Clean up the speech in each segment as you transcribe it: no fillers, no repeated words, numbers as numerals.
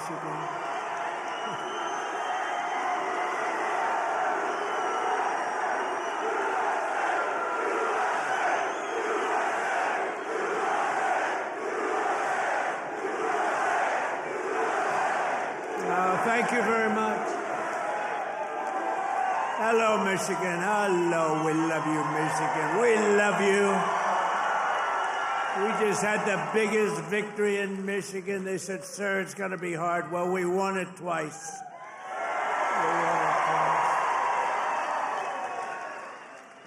Michigan. Thank you very much. Hello, Michigan. Hello. We love you, Michigan. We love you. We just had the biggest victory in Michigan. They said, sir, it's going to be hard. Well, we won it twice.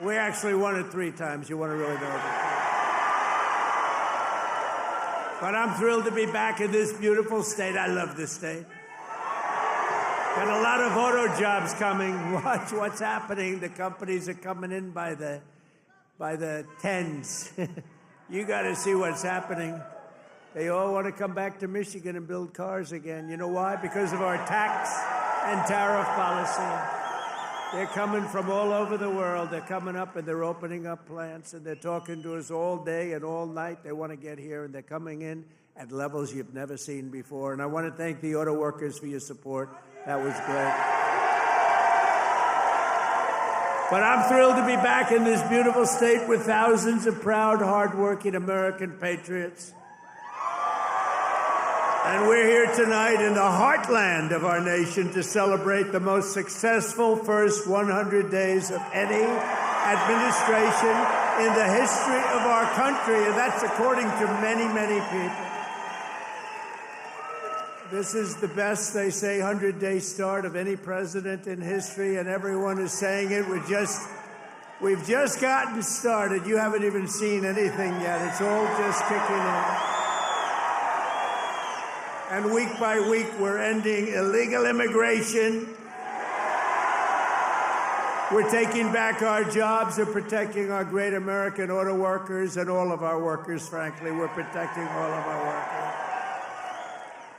We actually won it 3 times. You want to really know that? But I'm thrilled to be back in this beautiful state. I love this state. Got a lot of auto jobs coming. Watch what's happening. The companies are coming in by the tens. You got to see what's happening. They all want to come back to Michigan and build cars again. You know why? Because of our tax and tariff policy. They're coming from all over the world. They're coming up and they're opening up plants and they're talking to us all day and all night. They want to get here and they're coming in at levels you've never seen before. And I want to thank the auto workers for your support. That was great. But I'm thrilled to be back in this beautiful state with thousands of proud, hardworking American patriots. And we're here tonight in the heartland of our nation to celebrate the most successful first 100 days of any administration in the history of our country. And that's according to many, many people. This is the best, they say, 100-day start of any president in history, and everyone is saying it. We've just gotten started. You haven't even seen anything yet. It's all just kicking in. And week by week, we're ending illegal immigration. We're taking back our jobs and protecting our great American auto workers and all of our workers, frankly. We're protecting all of our workers.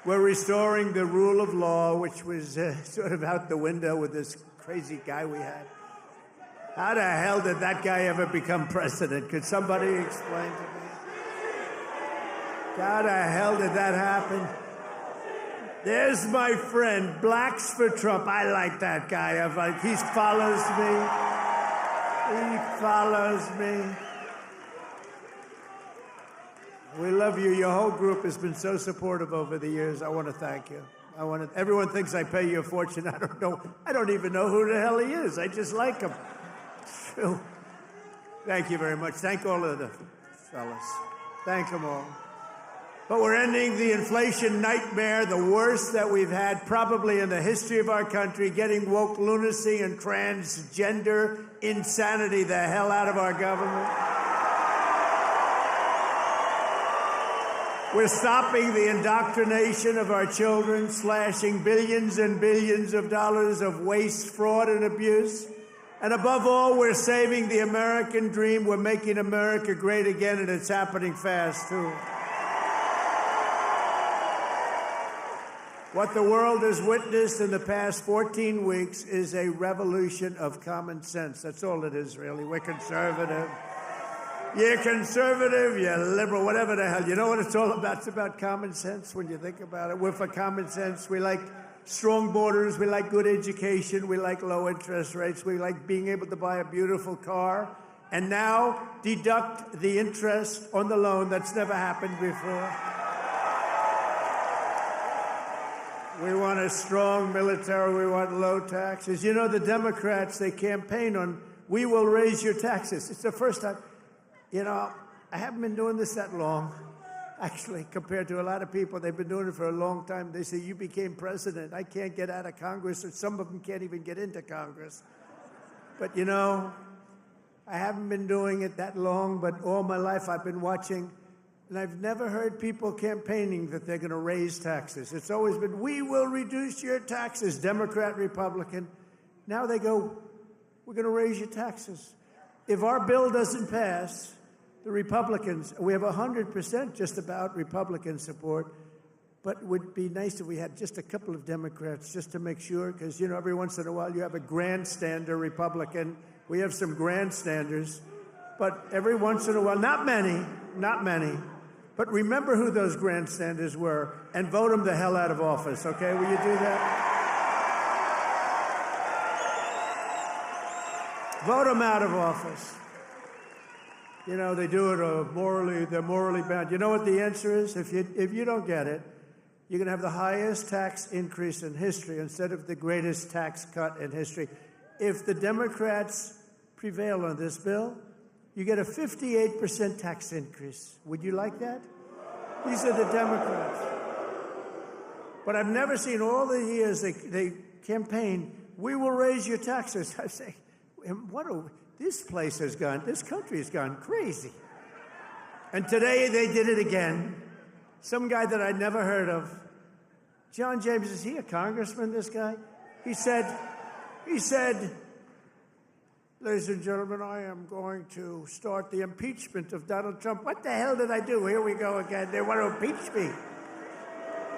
We're restoring the rule of law, which was sort of out the window with this crazy guy we had. How the hell did that guy ever become president? Could somebody explain to me? How the hell did that happen? There's my friend, Blacks for Trump. I like that guy. He follows me. He follows me. We love you. Your whole group has been so supportive over the years. I want to thank you. Everyone thinks I pay you a fortune. I don't know. I don't even know who the hell he is. I just like him. True. Thank you very much. Thank all of the fellas. Thank them all. But we're ending the inflation nightmare, the worst that we've had probably in the history of our country, getting woke lunacy and transgender insanity the hell out of our government. We're stopping the indoctrination of our children, slashing billions and billions of dollars of waste, fraud, and abuse. And above all, we're saving the American dream. We're making America great again, and it's happening fast, too. What the world has witnessed in the past 14 weeks is a revolution of common sense. That's all it is, really. We're conservative. You're conservative, you're liberal, whatever the hell. You know what it's all about? It's about common sense when you think about it. We're for common sense. We like strong borders. We like good education. We like low interest rates. We like being able to buy a beautiful car. And now deduct the interest on the loan. That's never happened before. We want a strong military. We want low taxes. You know, the Democrats, they campaign on, we will raise your taxes. It's the first time. You know, I haven't been doing this that long, actually, compared to a lot of people. They've been doing it for a long time. They say, you became president. I can't get out of Congress, or some of them can't even get into Congress. But, you know, I haven't been doing it that long, but all my life I've been watching, and I've never heard people campaigning that they're going to raise taxes. It's always been, we will reduce your taxes, Democrat, Republican. Now they go, we're going to raise your taxes. If our bill doesn't pass, the Republicans, we have 100% just about Republican support, but it would be nice if we had just a couple of Democrats just to make sure, because, you know, every once in a while you have a grandstander Republican. We have some grandstanders, but every once in a while, not many, But remember who those grandstanders were and vote them the hell out of office, okay? Will you do that? Vote them out of office. You know, they do it they're morally bound. You know what the answer is? If you don't get it, you're going to have the highest tax increase in history instead of the greatest tax cut in history. If the Democrats prevail on this bill, you get a 58% tax increase. Would you like that? These are the Democrats. But I've never seen all the years they campaign, we will raise your taxes. I say, this country has gone crazy. And today they did it again. Some guy that I'd never heard of. John James, is he a congressman, this guy? He said, ladies and gentlemen, I am going to start the impeachment of Donald Trump. What the hell did I do? Here we go again. They want to impeach me.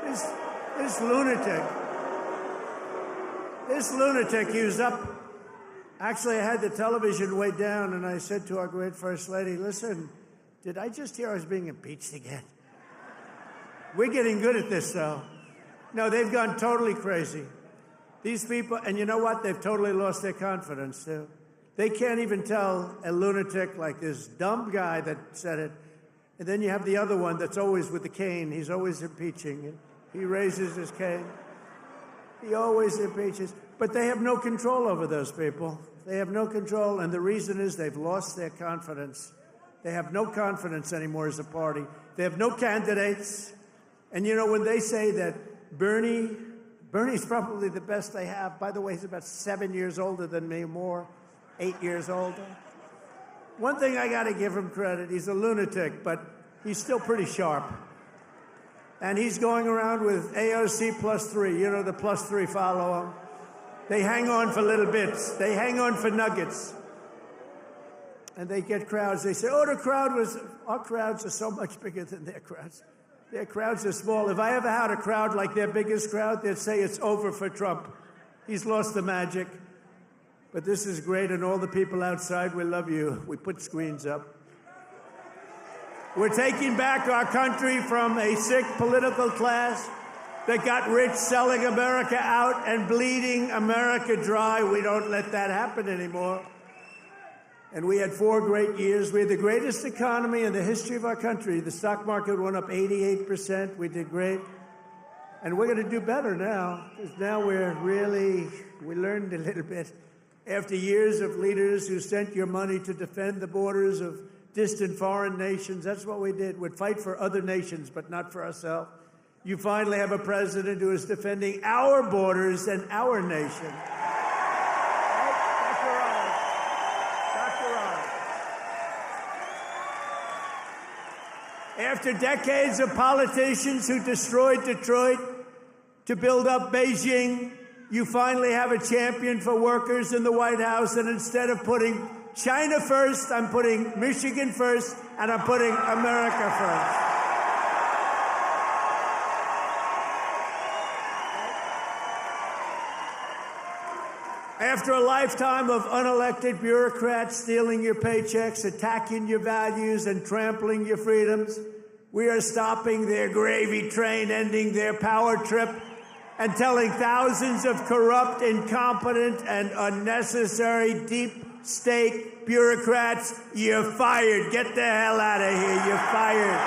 This lunatic, he was up. Actually, I had the television way down, and I said to our great First Lady, listen, did I just hear I was being impeached again? We're getting good at this, though. No, they've gone totally crazy. These people, and you know what? They've totally lost their confidence, too. They can't even tell a lunatic like this dumb guy that said it. And then you have the other one that's always with the cane. He's always impeaching. And he raises his cane. He always impeaches. But they have no control over those people. They have no control, and the reason is they've lost their confidence. They have no confidence anymore as a party. They have no candidates. And, you know, when they say that Bernie's probably the best they have. By the way, he's about 7 years older than me, more, 8 years older. One thing I got to give him credit, he's a lunatic, but he's still pretty sharp. And he's going around with AOC +3. You know, the +3 follow him. They hang on for little bits. They hang on for nuggets. And they get crowds. They say, our crowds are so much bigger than their crowds. Their crowds are small. If I ever had a crowd like their biggest crowd, they'd say it's over for Trump. He's lost the magic. But this is great, and all the people outside, we love you. We put screens up. We're taking back our country from a sick political class that got rich selling America out and bleeding America dry. We don't let that happen anymore. And we had 4 great years. We had the greatest economy in the history of our country. The stock market went up 88%. We did great. And we're going to do better now, because now we learned a little bit. After years of leaders who sent your money to defend the borders of distant foreign nations, that's what we did. We'd fight for other nations, but not for ourselves. You finally have a president who is defending our borders and our nation. After decades of politicians who destroyed Detroit to build up Beijing, you finally have a champion for workers in the White House, and instead of putting China first, I'm putting Michigan first, and I'm putting America first. After a lifetime of unelected bureaucrats stealing your paychecks, attacking your values, and trampling your freedoms, we are stopping their gravy train, ending their power trip, and telling thousands of corrupt, incompetent, and unnecessary deep state bureaucrats, you're fired. Get the hell out of here. You're fired.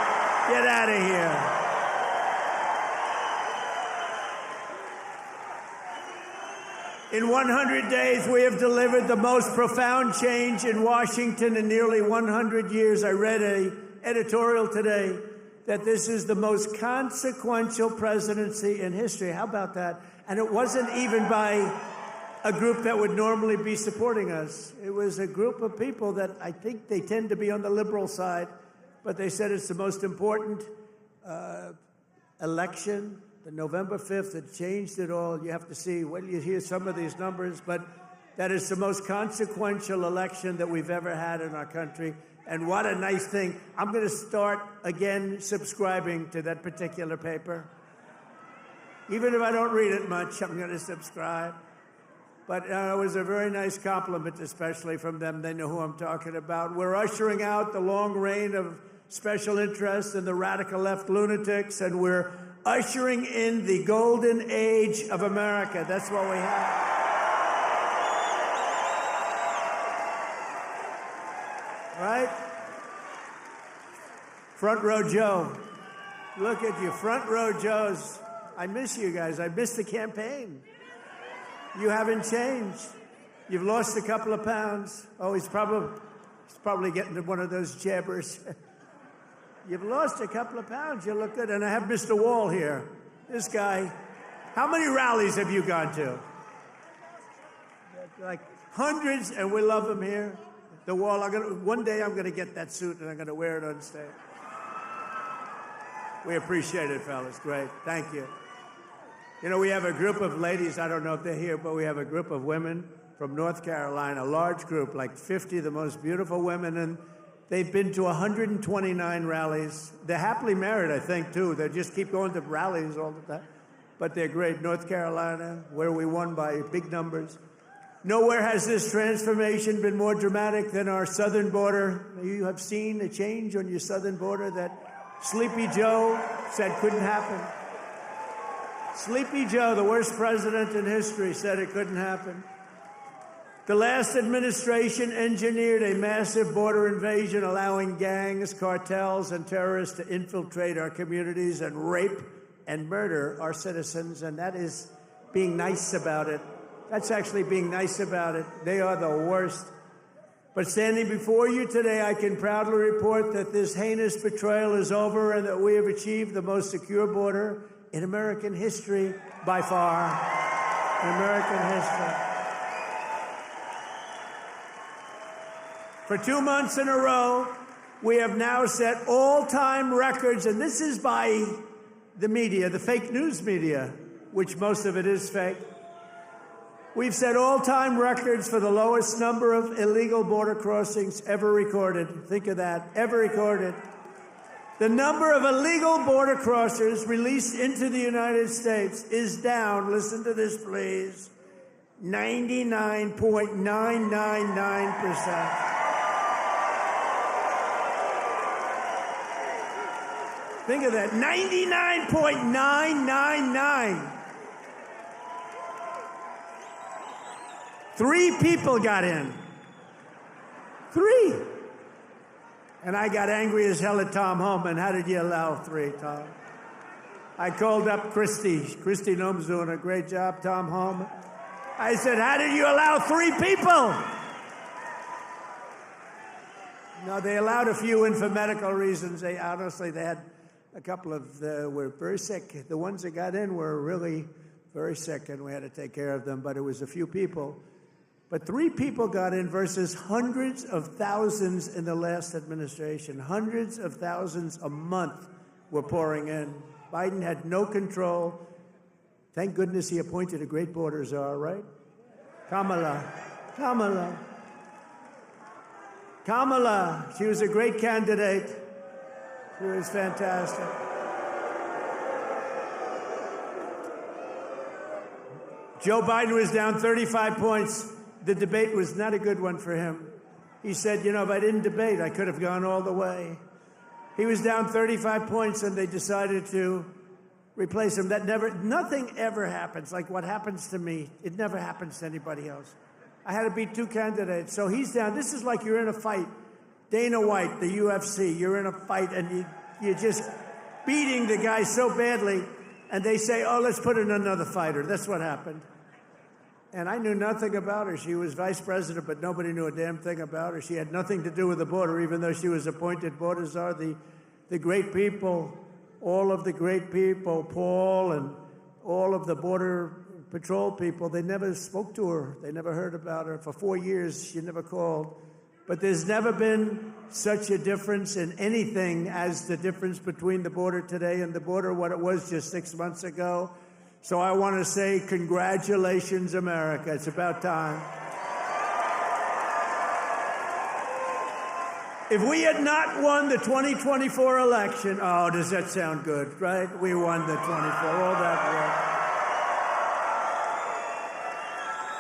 Get out of here. In 100 days, we have delivered the most profound change in Washington in nearly 100 years. I read an editorial today that this is the most consequential presidency in history. How about that? And it wasn't even by a group that would normally be supporting us. It was a group of people that I think they tend to be on the liberal side, but they said it's the most important election. The November 5th, it changed it all. You have to see, when you hear some of these numbers, but that is the most consequential election that we've ever had in our country. And what a nice thing. I'm going to start again subscribing to that particular paper. Even if I don't read it much, I'm going to subscribe. But it was a very nice compliment, especially from them. They know who I'm talking about. We're ushering out the long reign of special interests and the radical left lunatics, and we're ushering in the golden age of America. That's what we have. Right? Front row Joe. Look at you, front row Joes. I miss you guys. I miss the campaign. You haven't changed. You've lost a couple of pounds. Oh, he's probably getting to one of those jabbers. You've lost a couple of pounds. You look good. And I have Mr. Wall here. This guy. How many rallies have you gone to? Like hundreds, and we love him here. The Wall. One day I'm going to get that suit and I'm going to wear it on stage. We appreciate it, fellas. Great. Thank you. You know, we have a group of ladies. I don't know if they're here, but we have a group of women from North Carolina, a large group, like 50 of the most beautiful women, and they've been to 129 rallies. They're happily married, I think, too. They just keep going to rallies all the time. But they're great. North Carolina, where we won by big numbers. Nowhere has this transformation been more dramatic than our southern border. You have seen a change on your southern border that Sleepy Joe said couldn't happen. Sleepy Joe, the worst president in history, said it couldn't happen. The last administration engineered a massive border invasion, allowing gangs, cartels, and terrorists to infiltrate our communities and rape and murder our citizens, and that is being nice about it. That's actually being nice about it. They are the worst. But standing before you today, I can proudly report that this heinous betrayal is over and that we have achieved the most secure border in American history by far. In American history. For 2 months in a row, we have now set all-time records, and this is by the media, the fake news media, which most of it is fake. We've set all-time records for the lowest number of illegal border crossings ever recorded. Think of that, ever recorded. The number of illegal border crossers released into the United States is down, listen to this please, 99.999%. Think of that, 99.999. 3 people got in. 3. And I got angry as hell at Tom Homan. How did you allow 3, Tom? I called up Christy. Christy Noem's doing a great job, Tom Homan. I said, how did you allow 3 people? No, they allowed a few in for medical reasons. They had a couple of were very sick. The ones that got in were really very sick, and we had to take care of them, but it was a few people. But 3 people got in versus hundreds of thousands in the last administration. Hundreds of thousands a month were pouring in. Biden had no control. Thank goodness he appointed a great border czar, right? Kamala. She was a great candidate. She was fantastic. Joe Biden was down 35 points. The debate was not a good one for him. He said, you know, if I didn't debate, I could have gone all the way. He was down 35 points, and they decided to replace him. Nothing ever happens like what happens to me. It never happens to anybody else. I had to beat 2 candidates, so he's down. This is like you're in a fight. Dana White, the UFC, you're in a fight, and you're just beating the guy so badly, and they say, oh, let's put in another fighter. That's what happened. And I knew nothing about her. She was vice president, but nobody knew a damn thing about her. She had nothing to do with the border, even though she was appointed border czar. The great people, all of the great people, Paul and all of the Border Patrol people, they never spoke to her. They never heard about her. For 4 years, she never called. But there's never been such a difference in anything as the difference between the border today and the border what it was just 6 months ago. So I want to say congratulations, America. It's about time. If we had not won the 2024 election, oh, does that sound good, right? We won the 24, all that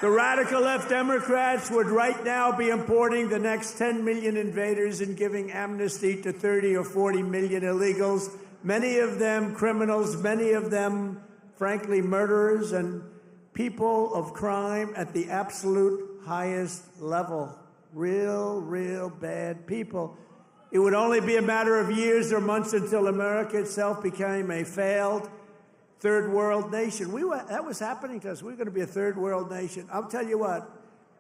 The radical left Democrats would right now be importing the next 10 million invaders and giving amnesty to 30 or 40 million illegals, many of them criminals, many of them, frankly, murderers and people of crime at the absolute highest level. Real bad people. It would only be a matter of years or months until America itself became a failed third world nation. That was happening to us. We were going to be a third world nation. I'll tell you what,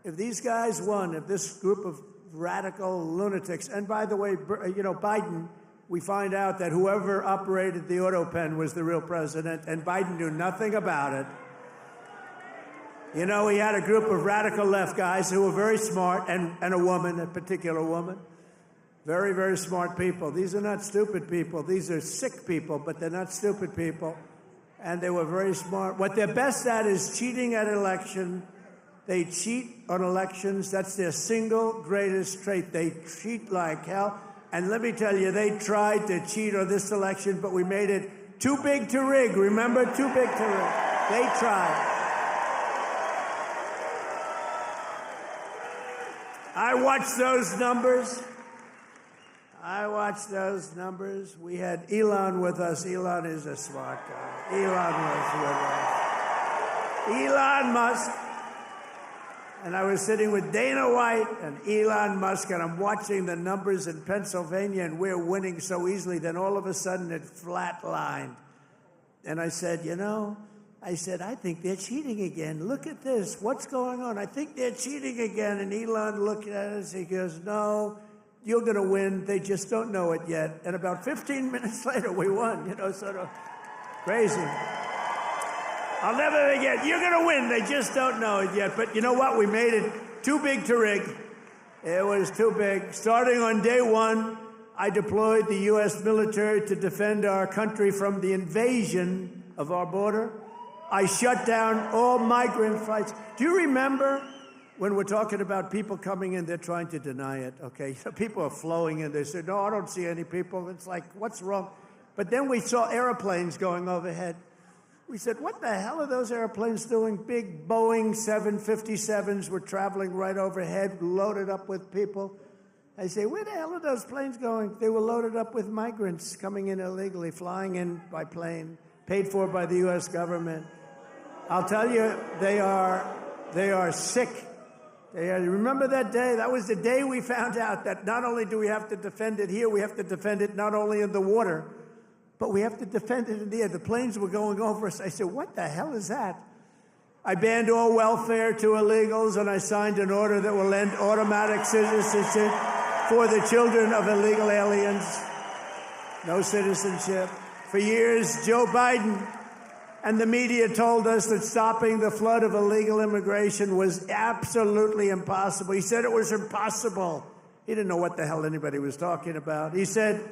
if these guys won, if this group of radical lunatics, and by the way, Biden, we find out that whoever operated the auto pen was the real president, and Biden knew nothing about it. You know, he had a group of radical left guys who were very smart, and a woman, a particular woman. Very smart people. These are not stupid people. These are sick people, but they're not stupid people. And they were very smart. What they're best at is cheating at election. They cheat on elections. That's their single greatest trait. They cheat like hell. And let me tell you, they tried to cheat on this election, but we made it too big to rig. Remember? Too big to rig. They tried. I watched those numbers. We had Elon with us. Elon is a smart guy. Elon was with us. Elon Musk. And I was sitting with Dana White and Elon Musk, and I'm watching the numbers in Pennsylvania, and we're winning so easily. Then all of a sudden it flatlined. And I said, I think they're cheating again. Look at this. What's going on? I think they're cheating again. And Elon looked at us. He goes, no, you're going to win. They just don't know it yet. And about 15 minutes later, we won, sort of crazy. I'll never forget. You're going to win. They just don't know it yet. But you know what? We made it too big to rig. It was too big. Starting on day one, I deployed the U.S. military to defend our country from the invasion of our border. I shut down all migrant flights. Do you remember when we're talking about people coming in, they're trying to deny it, okay? So people are flowing in. They say, no, I don't see any people. It's like, what's wrong? But then we saw airplanes going overhead. We said, what the hell are those airplanes doing? Big Boeing 757s were traveling right overhead, loaded up with people. I say, where the hell are those planes going? They were loaded up with migrants coming in illegally, flying in by plane, paid for by the U.S. government. I'll tell you, they are sick. Remember that day? That was the day we found out that not only do we have to defend it here, we have to defend it not only in the water, but we have to defend it in the air. The planes were going over us. I said, what the hell is that? I banned all welfare to illegals, and I signed an order that will end automatic citizenship for the children of illegal aliens. No citizenship. For years, Joe Biden and the media told us that stopping the flood of illegal immigration was absolutely impossible. He said it was impossible. He didn't know what the hell anybody was talking about. He said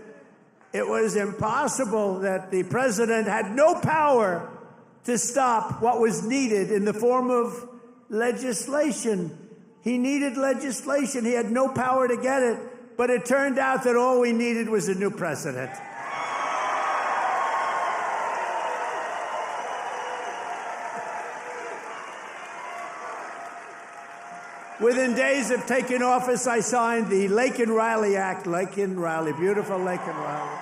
it was impossible, that the president had no power to stop what was needed in the form of legislation. He needed legislation. He had no power to get it. But it turned out that all we needed was a new president. Within days of taking office, I signed the Laken Riley Act. Laken Riley, beautiful Laken Riley,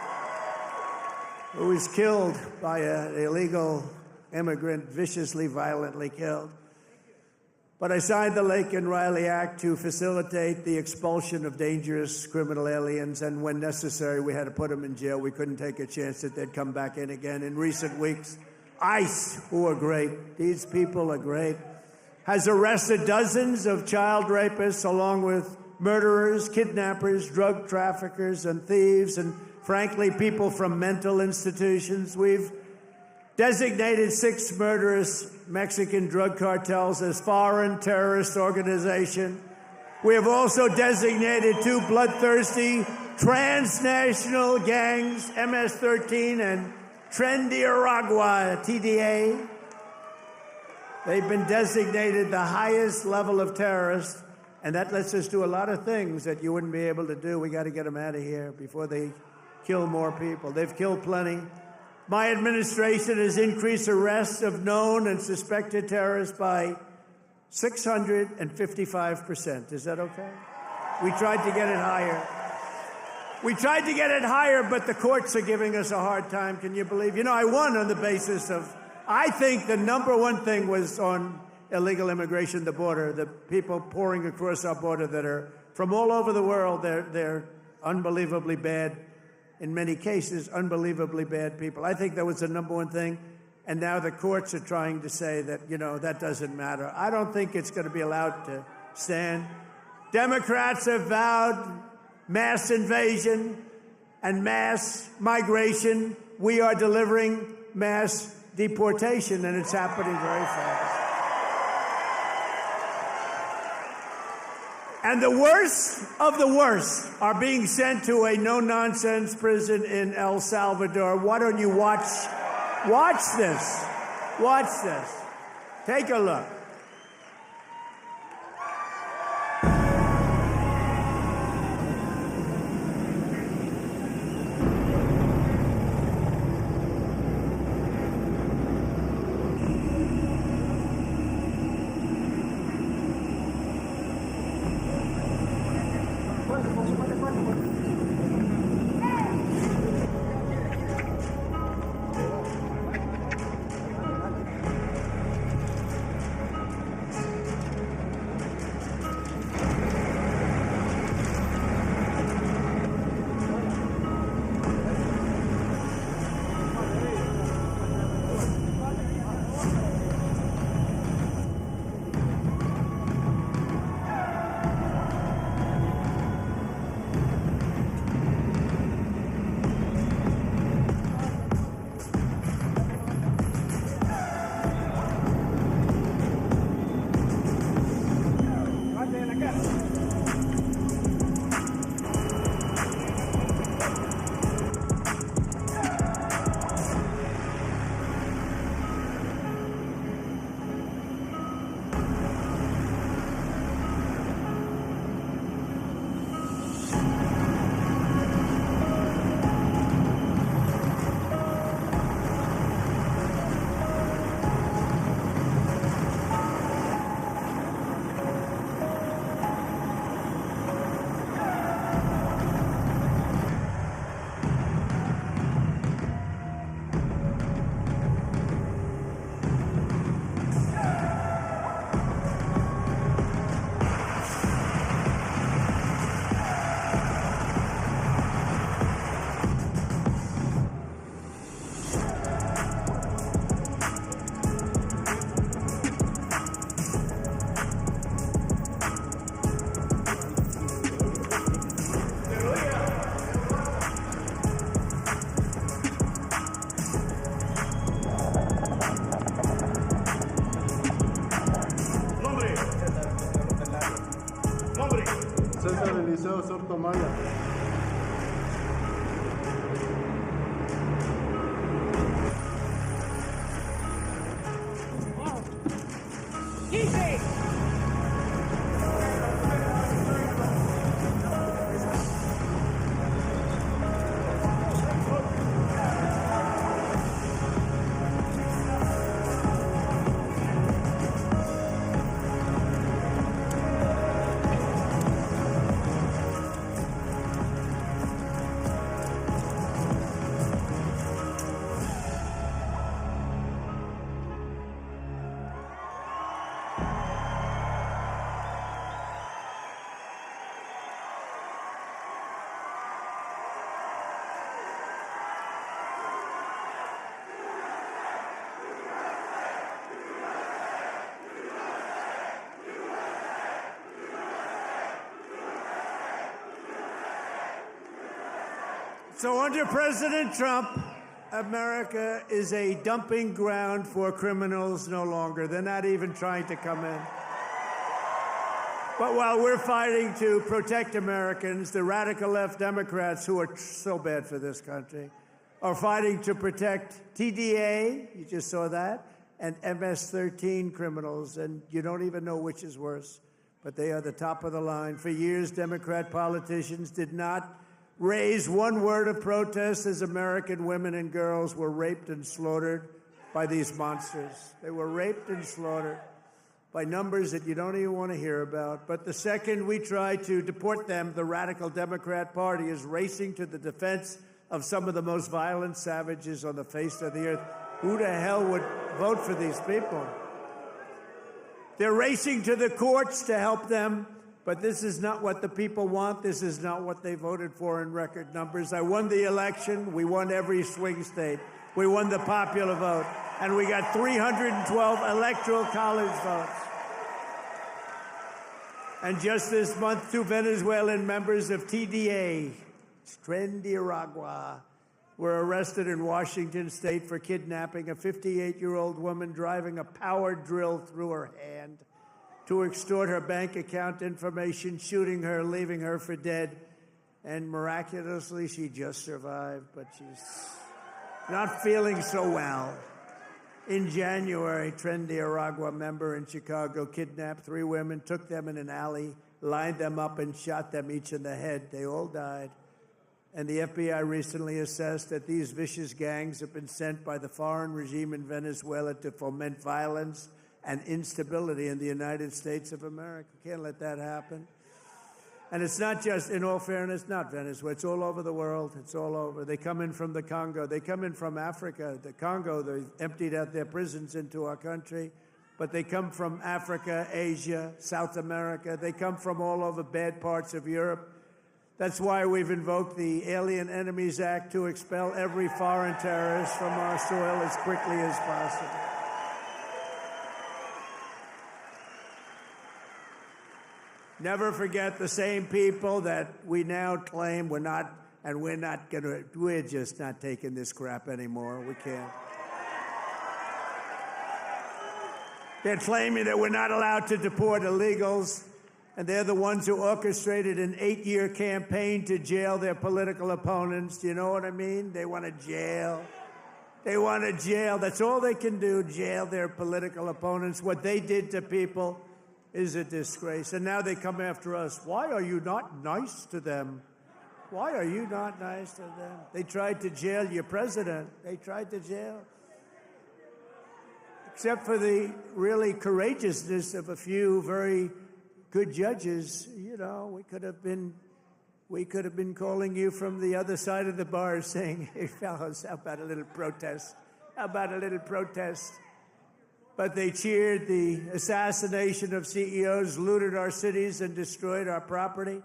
who was killed by an illegal immigrant, viciously, violently killed. But I signed the Laken Riley Act to facilitate the expulsion of dangerous criminal aliens, and when necessary, we had to put them in jail. We couldn't take a chance that they'd come back in again. In recent weeks, ICE, who are great, these people are great, has arrested dozens of child rapists, along with murderers, kidnappers, drug traffickers, and thieves, and frankly, people from mental institutions. We've designated 6 murderous Mexican drug cartels as foreign terrorist organizations. We have also designated 2 bloodthirsty transnational gangs, MS-13 and Trendiaragua, TDA. They've been designated the highest level of terrorists, and that lets us do a lot of things that you wouldn't be able to do. We got to get them out of here before they kill more people. They've killed plenty. My administration has increased arrests of known and suspected terrorists by 655%. Is that okay? We tried to get it higher. We tried to get it higher, but the courts are giving us a hard time. Can you believe? You know, I won on the basis of, I think the number one thing was on illegal immigration, the border, the people pouring across our border that are from all over the world. They're unbelievably bad, in many cases, unbelievably bad people. I think that was the number one thing. And now the courts are trying to say that, you know, that doesn't matter. I don't think it's going to be allowed to stand. Democrats have vowed mass invasion and mass migration. We are delivering mass deportation, and it's happening very fast. And the worst of the worst are being sent to a no-nonsense prison in El Salvador. Why don't you watch this? Watch this. Take a look. So under President Trump, America is a dumping ground for criminals no longer. They're not even trying to come in. But while we're fighting to protect Americans, the radical left Democrats, who are so bad for this country, are fighting to protect TDA, you just saw that, and MS-13 criminals, and you don't even know which is worse, but they are the top of the line. For years, Democrat politicians did not raise one word of protest as American women and girls were raped and slaughtered by these monsters. They were raped and slaughtered by numbers that you don't even want to hear about. But the second we try to deport them, the radical Democrat Party is racing to the defense of some of the most violent savages on the face of the earth. Who the hell would vote for these people? They're racing to the courts to help them, but this is not what the people want. This is not what they voted for in record numbers. I won the election. We won every swing state. We won the popular vote. And we got 312 electoral college votes. And just this month, 2 Venezuelan members of TDA, Tren de Aragua, were arrested in Washington state for kidnapping a 58-year-old woman, driving a power drill through her hand to extort her bank account information, shooting her, leaving her for dead. And miraculously, she just survived, but she's not feeling so well. In January, Tren de Aragua member in Chicago kidnapped 3 women, took them in an alley, lined them up, and shot them each in the head. They all died. And the FBI recently assessed that these vicious gangs have been sent by the foreign regime in Venezuela to foment violence and instability in the United States of America. Can't let that happen. And it's not just, in all fairness, not Venezuela. It's all over the world. It's all over. They come in from the Congo. They come in from Africa. The Congo, they emptied out their prisons into our country. But they come from Africa, Asia, South America. They come from all over bad parts of Europe. That's why we've invoked the Alien Enemies Act to expel every foreign terrorist from our soil as quickly as possible. Never forget the same people that we now claim we're just not taking this crap anymore. We can't. They're claiming that we're not allowed to deport illegals, and they're the ones who orchestrated an 8-year campaign to jail their political opponents. Do you know what I mean? They want to jail. They want to jail. That's all they can do, jail their political opponents. What they did to people is a disgrace. And now they come after us. Why are you not nice to them? Why are you not nice to them? They tried to jail your president. They tried to jail. Except for the really courageousness of a few very good judges, you know, we could have been calling you from the other side of the bar saying, hey, fellows, how about a little protest? How about a little protest? But they cheered the assassination of CEOs, looted our cities, and destroyed our property.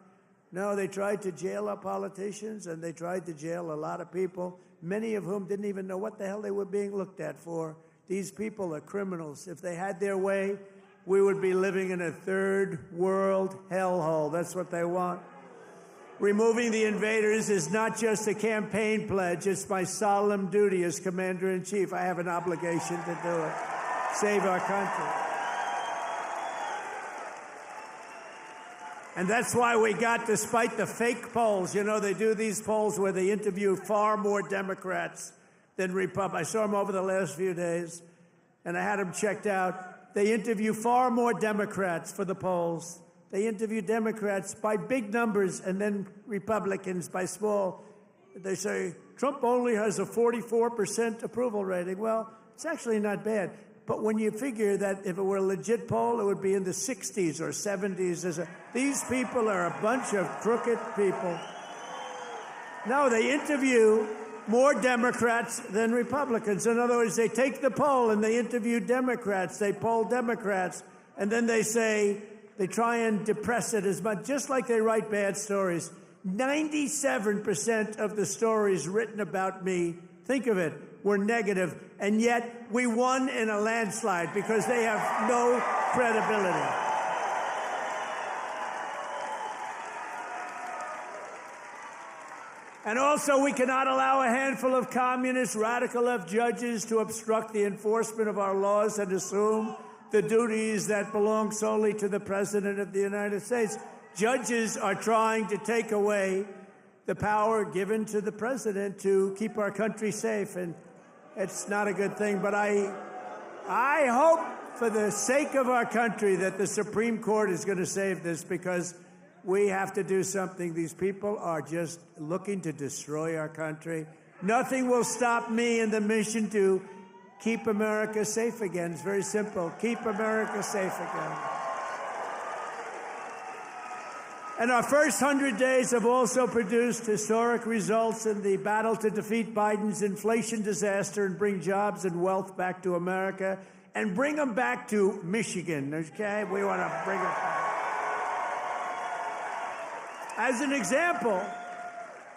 No, they tried to jail our politicians, and they tried to jail a lot of people, many of whom didn't even know what the hell they were being looked at for. These people are criminals. If they had their way, we would be living in a third world hellhole. That's what they want. Removing the invaders is not just a campaign pledge. It's my solemn duty as Commander-in-Chief. I have an obligation to do it. Save our country. And that's why we got, despite the fake polls, you know, they do these polls where they interview far more Democrats than Republicans. I saw them over the last few days, and I had them checked out. They interview far more Democrats for the polls. They interview Democrats by big numbers and then Republicans by small. They say, Trump only has a 44% approval rating. Well, it's actually not bad. But when you figure that if it were a legit poll, it would be in the 60s or 70s. These people are a bunch of crooked people. No, they interview more Democrats than Republicans. In other words, they take the poll and they interview Democrats. They poll Democrats. And then they say, they try and depress it as much, just like they write bad stories. 97% of the stories written about me, think of it, were negative, and yet we won in a landslide because they have no credibility. And also, we cannot allow a handful of communist, radical left judges to obstruct the enforcement of our laws and assume the duties that belong solely to the President of the United States. Judges are trying to take away the power given to the President to keep our country safe, and it's not a good thing. But I hope, for the sake of our country, that the Supreme Court is going to save this, because we have to do something. These people are just looking to destroy our country. Nothing will stop me in the mission to keep America safe again. It's very simple. Keep America safe again. And our first 100 days have also produced historic results in the battle to defeat Biden's inflation disaster and bring jobs and wealth back to America and bring them back to Michigan, okay? We want to bring it back. As an example,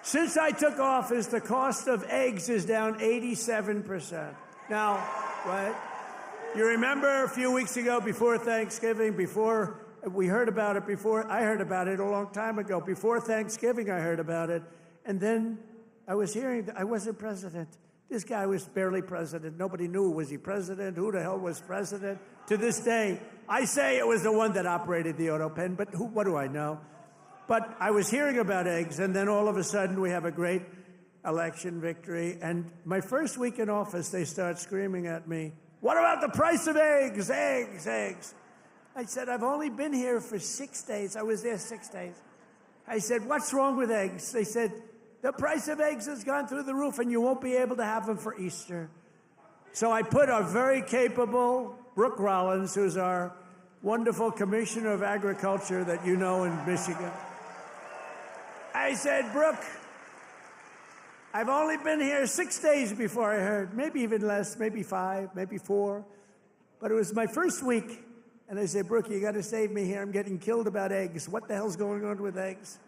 since I took office, the cost of eggs is down 87%. Now, right? You remember a few weeks ago, before Thanksgiving, we heard about it before. I heard about it a long time ago. Before Thanksgiving, I heard about it. And then I was hearing that I wasn't president. This guy was barely president. Nobody knew, was he president? Who the hell was president? To this day, I say it was the one that operated the auto pen, but what do I know? But I was hearing about eggs, and then all of a sudden we have a great election victory. And my first week in office, they start screaming at me, "What about the price of eggs? Eggs, eggs." I said, "I've only been here for 6 days. I was there 6 days." I said, "What's wrong with eggs?" They said, "The price of eggs has gone through the roof and you won't be able to have them for Easter." So I put our very capable Brooke Rollins, who's our wonderful Commissioner of Agriculture that you know in Michigan. I said, "Brooke, I've only been here 6 days before I heard, maybe even less, maybe 5, maybe 4. But it was my first week. And I said, "Brooke, you got to save me here. I'm getting killed about eggs. What the hell's going on with eggs?"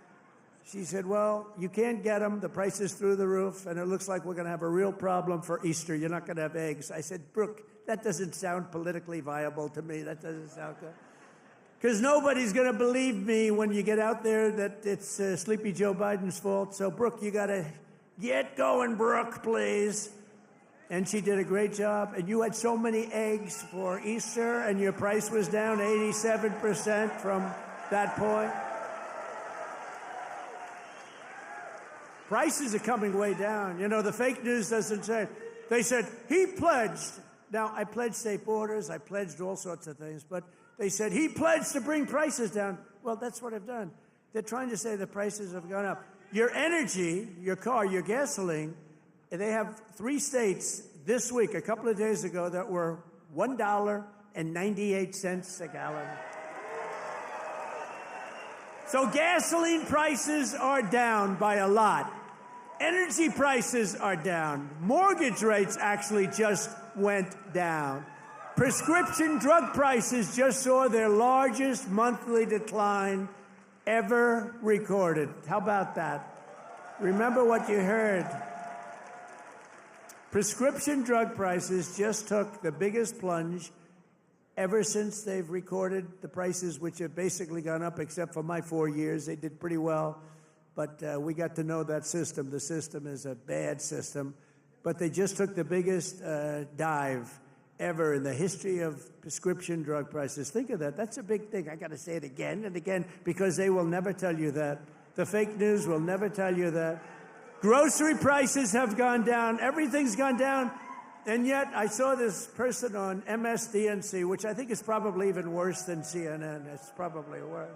She said, "Well, you can't get them. The price is through the roof, and it looks like we're going to have a real problem for Easter. You're not going to have eggs." I said, "Brooke, that doesn't sound politically viable to me. That doesn't sound good. Because nobody's going to believe me when you get out there that it's Sleepy Joe Biden's fault. So, Brooke, you got to get going, Brooke, please." And she did a great job. And you had so many eggs for Easter, and your price was down 87% from that point. Prices are coming way down. You know, the fake news doesn't say it. They said, he pledged. Now, I pledged safe borders. I pledged all sorts of things. But they said, he pledged to bring prices down. Well, that's what I've done. They're trying to say the prices have gone up. Your energy, your car, your gasoline, they have 3 states this week, a couple of days ago, that were $1.98 a gallon. So gasoline prices are down by a lot. Energy prices are down. Mortgage rates actually just went down. Prescription drug prices just saw their largest monthly decline ever recorded. How about that? Remember what you heard. Prescription drug prices just took the biggest plunge ever since they've recorded the prices, which have basically gone up, except for my 4 years. They did pretty well, but we got to know that system. The system is a bad system, but they just took the biggest dive ever in the history of prescription drug prices. Think of that. That's a big thing. I got to say it again and again because they will never tell you that. The fake news will never tell you that. Grocery prices have gone down. Everything's gone down. And yet I saw this person on MSDNC, which I think is probably even worse than CNN. It's probably worse.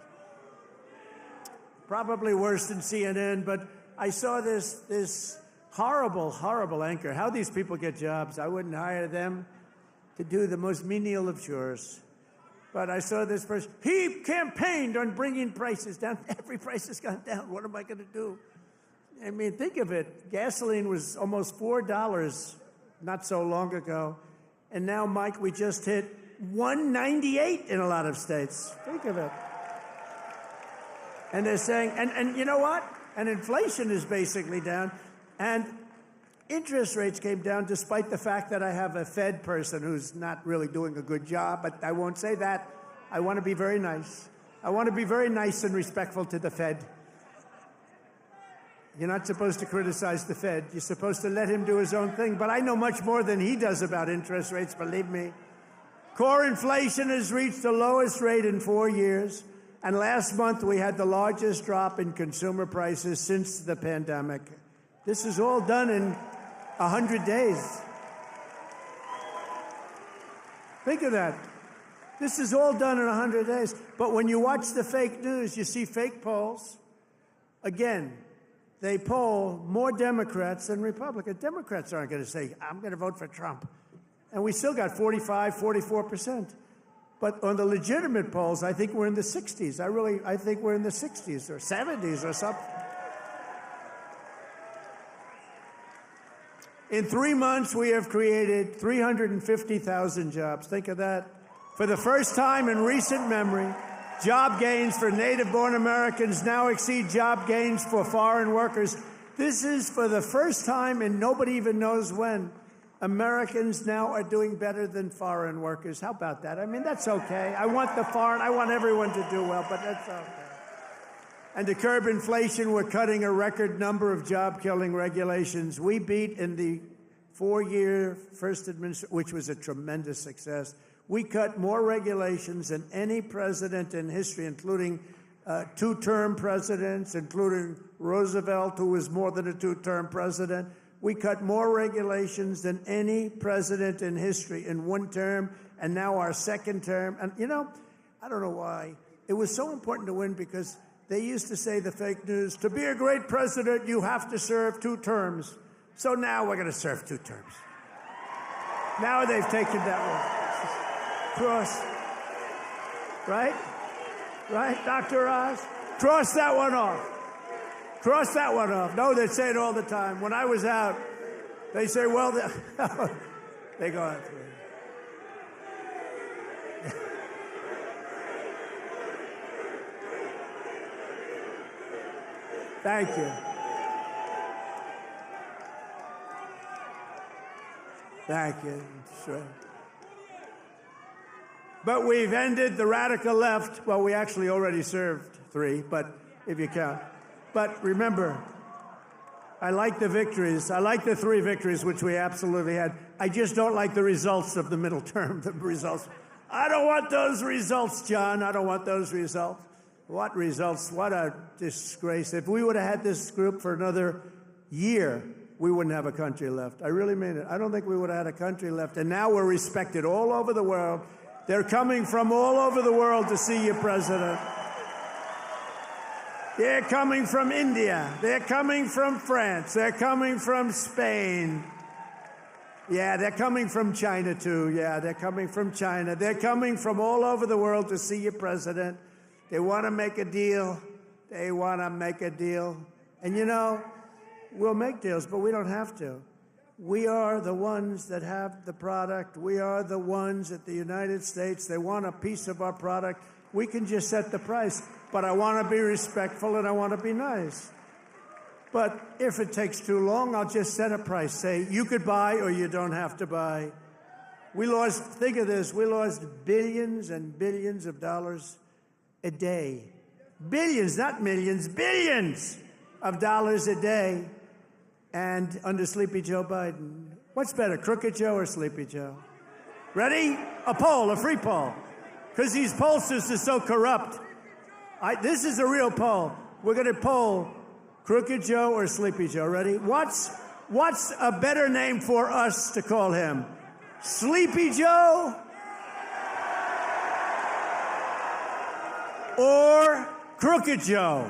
Probably worse than CNN. But I saw this horrible, horrible anchor. How these people get jobs. I wouldn't hire them to do the most menial of chores. But I saw this person. He campaigned on bringing prices down. Every price has gone down. What am I going to do? I mean, think of it. Gasoline was almost $4 not so long ago. And now, Mike, we just hit $1.98 in a lot of states. Think of it. And they're saying, and you know what? And inflation is basically down. And interest rates came down despite the fact that I have a Fed person who's not really doing a good job. But I won't say that. I want to be very nice. I want to be very nice and respectful to the Fed. You're not supposed to criticize the Fed. You're supposed to let him do his own thing. But I know much more than he does about interest rates, believe me. Core inflation has reached the lowest rate in 4 years. And last month, we had the largest drop in consumer prices since the pandemic. This is all done in 100 days. Think of that. This is all done in 100 days. But when you watch the fake news, you see fake polls. Again, they poll more Democrats than Republicans. Democrats aren't going to say, I'm going to vote for Trump. And we still got 45, 44%. But on the legitimate polls, I think we're in the 60s. I think we're in the 60s or 70s or something. In 3 months, we have created 350,000 jobs. Think of that. For the first time in recent memory, job gains for native-born Americans now exceed job gains for foreign workers. This is for the first time, and nobody even knows when, Americans now are doing better than foreign workers. How about that? I mean, that's okay. I want everyone to do well, but that's okay. And to curb inflation, we're cutting a record number of job-killing regulations. We beat in the 4-year first administration, which was a tremendous success. We cut more regulations than any president in history, including 2-term presidents, including Roosevelt, who was more than a 2-term president. We cut more regulations than any president in history in 1 term, and now our 2nd term. And, you know, I don't know why. It was so important to win because they used to say, the fake news, to be a great president, you have to serve 2 terms. So now we're going to serve 2 terms. Now they've taken that one. Cross. Right? Right, Dr. Oz? Cross that one off. Cross that one off. No, they say it all the time. When I was out, they say, well, they go out. Thank you. Thank you. Sure. But we've ended the radical left. Well, we actually already served 3, but if you count. But remember, I like the victories. I like the 3 victories, which we absolutely had. I just don't like the results of the middle term, the results. I don't want those results, John. I don't want those results. What results? What a disgrace. If we would have had this group for another year, we wouldn't have a country left. I really mean it. I don't think we would have had a country left. And now we're respected all over the world. They're coming from all over the world to see you, President. They're coming from India. They're coming from France. They're coming from Spain. Yeah, they're coming from China, too. Yeah, they're coming from China. They're coming from all over the world to see you, President. They want to make a deal. They want to make a deal. And, you know, we'll make deals, but we don't have to. We are the ones that have the product. We are the ones at the United States. They want a piece of our product. We can just set the price. But I want to be respectful and I want to be nice. But if it takes too long, I'll just set a price. Say, you could buy or you don't have to buy. We lost, think of this, we lost billions and billions of dollars a day. Billions, not millions, billions of dollars a day. And under Sleepy Joe Biden. What's better, Crooked Joe or Sleepy Joe? Ready? A poll, a free poll. Because these pollsters are so corrupt. This is a real poll. We're going to poll Crooked Joe or Sleepy Joe. Ready? What's a better name for us to call him? Sleepy Joe or Crooked Joe?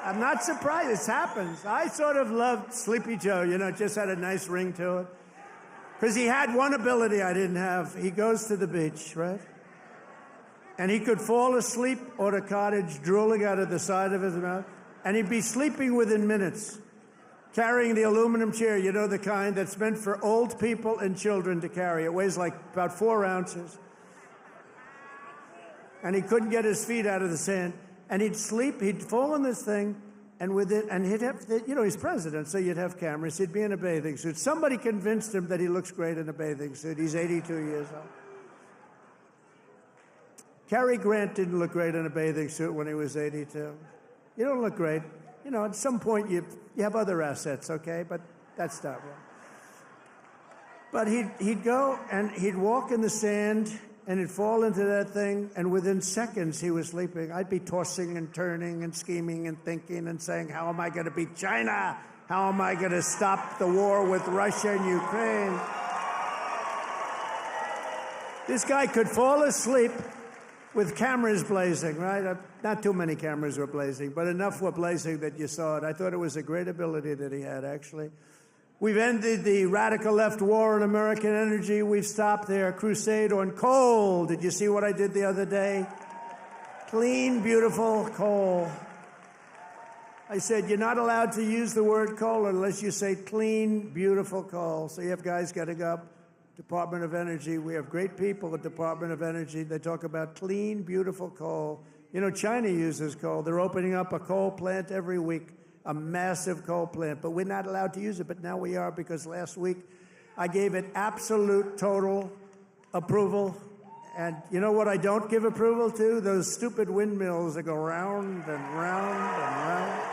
I'm not surprised. This happens. I sort of loved Sleepy Joe, you know, it just had a nice ring to it. Because he had one ability I didn't have. He goes to the beach, right? And he could fall asleep on a cottage, drooling out of the side of his mouth, and he'd be sleeping within minutes, carrying the aluminum chair, you know, the kind that's meant for old people and children to carry. It weighs like about 4 ounces. And he couldn't get his feet out of the sand. And he'd sleep, he'd fall in this thing, and he'd have, you know, he's president, so you'd have cameras. He'd be in a bathing suit. Somebody convinced him that he looks great in a bathing suit. He's 82 years old. Cary Grant didn't look great in a bathing suit when he was 82. You don't look great. You know, at some point you have other assets, okay? But that's not right. But he'd go and he'd walk in the sand, and he'd fall into that thing, and within seconds he was sleeping. I'd be tossing and turning and scheming and thinking and saying, how am I going to beat China? How am I going to stop the war with Russia and Ukraine? This guy could fall asleep with cameras blazing, right? Not too many cameras were blazing, but enough were blazing that you saw it. I thought it was a great ability that he had, actually. We've ended the radical left war on American energy. We've stopped their crusade on coal. Did you see what I did the other day? Clean, beautiful coal. I said, you're not allowed to use the word coal unless you say clean, beautiful coal. So you have guys getting up, Department of Energy. We have great people at Department of Energy. They talk about clean, beautiful coal. You know, China uses coal. They're opening up a coal plant every week, a massive coal plant. But we're not allowed to use it. But now we are, because last week I gave it absolute, total approval. And you know what I don't give approval to? Those stupid windmills that go round and round and round.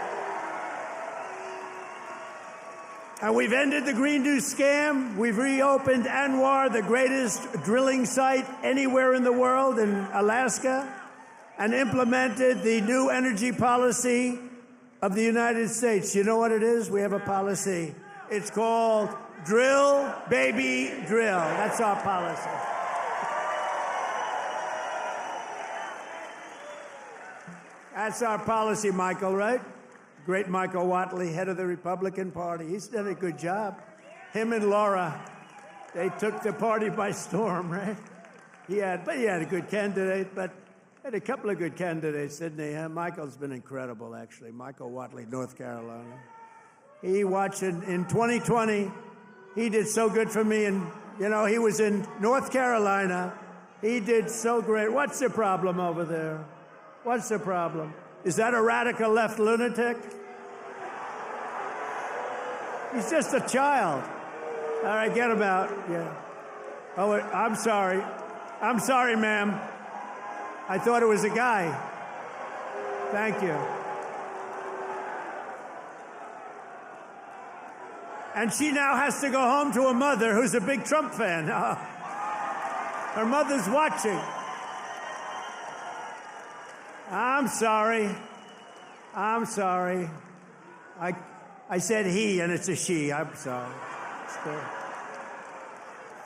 And we've ended the Green New Scam. We've reopened ANWR, the greatest drilling site anywhere in the world, in Alaska, and implemented the new energy policy of the United States. You know what it is? We have a policy. It's called Drill, Baby, Drill. That's our policy. That's our policy, Michael, right? Great Michael Whatley, head of the Republican Party. He's done a good job. Him and Laura, they took the party by storm, right? He had a good candidate, but had a couple of good candidates, didn't he? Michael's been incredible, actually. Michael Whatley, North Carolina. He watched in 2020. He did so good for me, and you know, he was in North Carolina. He did so great. What's the problem over there? What's the problem? Is that a radical left lunatic? He's just a child. All right, get him out. Yeah. Oh, I'm sorry. I'm sorry, ma'am. I thought it was a guy. Thank you. And she now has to go home to a mother who's a big Trump fan. Her mother's watching. I'm sorry. I'm sorry. I said he, and it's a she. I'm sorry.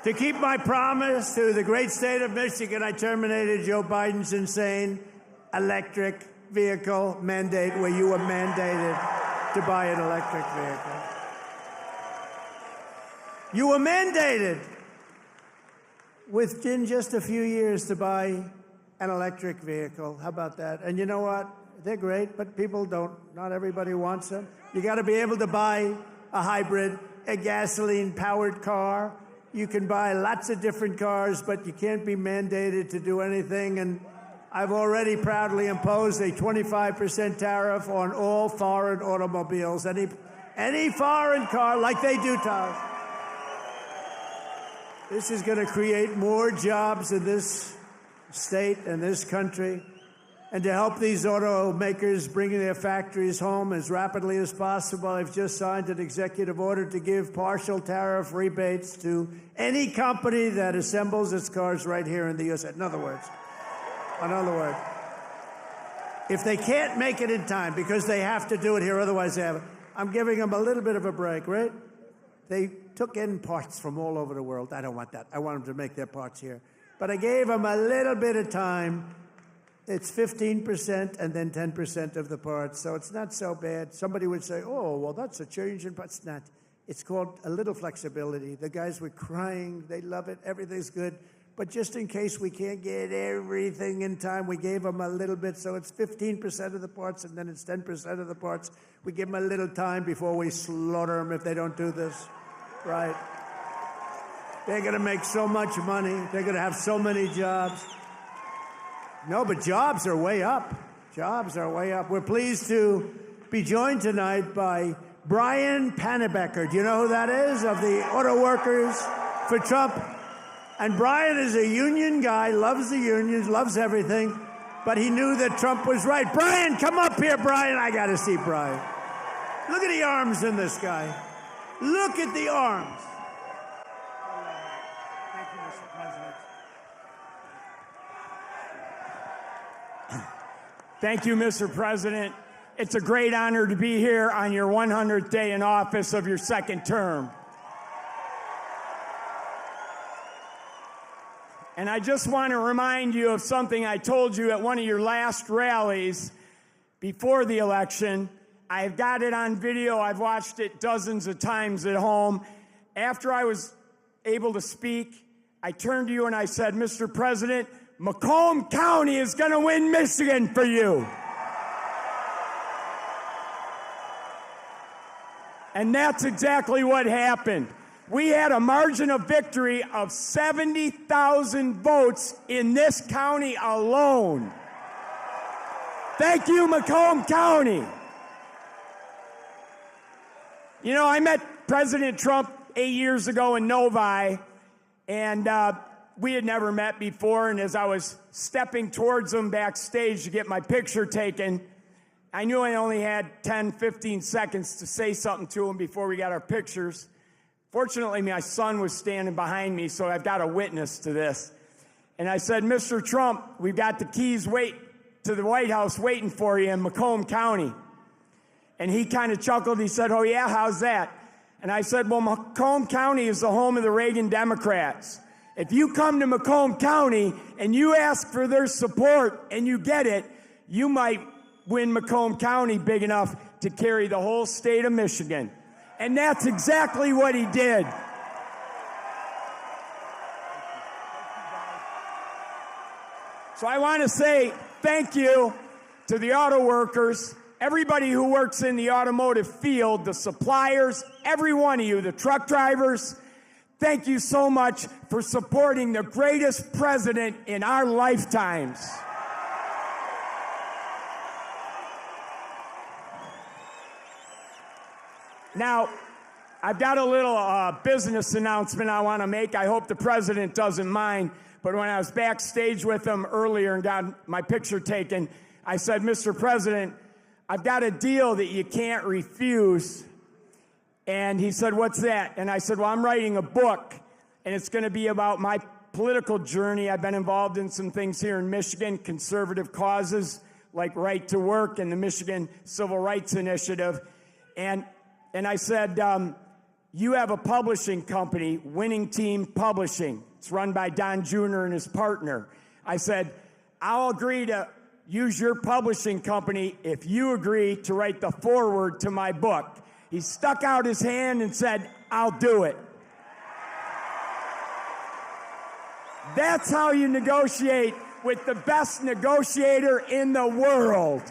To keep my promise to the great state of Michigan, I terminated Joe Biden's insane electric vehicle mandate, where you were mandated to buy an electric vehicle. You were mandated within just a few years to buy an electric vehicle. How about that? And you know what? They're great, but people don't. Not everybody wants them. You got to be able to buy a hybrid, a gasoline-powered car. You can buy lots of different cars, but you can't be mandated to do anything. And I've already proudly imposed a 25% tariff on all foreign automobiles. Any foreign car, like they do to us. This is going to create more jobs in this state and this country. And to help these automakers bring their factories home as rapidly as possible, I've just signed an executive order to give partial tariff rebates to any company that assembles its cars right here in the U.S. In other words, if they can't make it in time because they have to do it here, otherwise they have it, I'm giving them a little bit of a break, right? They took in parts from all over the world. I don't want that. I want them to make their parts here. But I gave them a little bit of time. It's 15% and then 10% of the parts, so it's not so bad. Somebody would say, oh, well, that's a change in parts. It's not. It's called a little flexibility. The guys were crying. They love it. Everything's good. But just in case we can't get everything in time, we gave them a little bit. So it's 15% of the parts, and then it's 10% of the parts. We give them a little time before we slaughter them if they don't do this right. They're going to make so much money. They're going to have so many jobs. No, but jobs are way up. Jobs are way up. We're pleased to be joined tonight by Brian Pannebecker. Do you know who that is? Of the Auto Workers for Trump. And Brian is a union guy, loves the unions, loves everything, but he knew that Trump was right. Brian, come up here, Brian. I got to see Brian. Look at the arms in this guy. Look at the arms. Thank you, Mr. President. It's a great honor to be here on your 100th day in office of your second term. And I just want to remind you of something I told you at one of your last rallies before the election. I've got it on video. I've watched it dozens of times at home. After I was able to speak, I turned to you and I said, Mr. President, Macomb County is going to win Michigan for you. And that's exactly what happened. We had a margin of victory of 70,000 votes in this county alone. Thank you, Macomb County. You know, I met President Trump 8 years ago in Novi, and we had never met before. And as I was stepping towards him backstage to get my picture taken, I knew I only had 10, 15 seconds to say something to him before we got our pictures. Fortunately, my son was standing behind me, so I've got a witness to this. And I said, Mr. Trump, we've got the keys to the White House waiting for you in Macomb County. And he kind of chuckled. He said, oh, yeah, how's that? And I said, well, Macomb County is the home of the Reagan Democrats. If you come to Macomb County and you ask for their support and you get it, you might win Macomb County big enough to carry the whole state of Michigan. And that's exactly what he did. So I want to say thank you to the auto workers, everybody who works in the automotive field, the suppliers, every one of you, the truck drivers. Thank you so much for supporting the greatest president in our lifetimes. Now, I've got a little business announcement I want to make. I hope the president doesn't mind. But when I was backstage with him earlier and got my picture taken, I said, Mr. President, I've got a deal that you can't refuse. And he said, what's that? And I said, well, I'm writing a book, and it's going to be about my political journey. I've been involved in some things here in Michigan, conservative causes like right to work and the Michigan Civil Rights Initiative. And I said, you have a publishing company, Winning Team Publishing. It's run by Don Jr. and his partner. I said, I'll agree to use your publishing company if you agree to write the foreword to my book. He stuck out his hand and said, I'll do it. That's how you negotiate with the best negotiator in the world.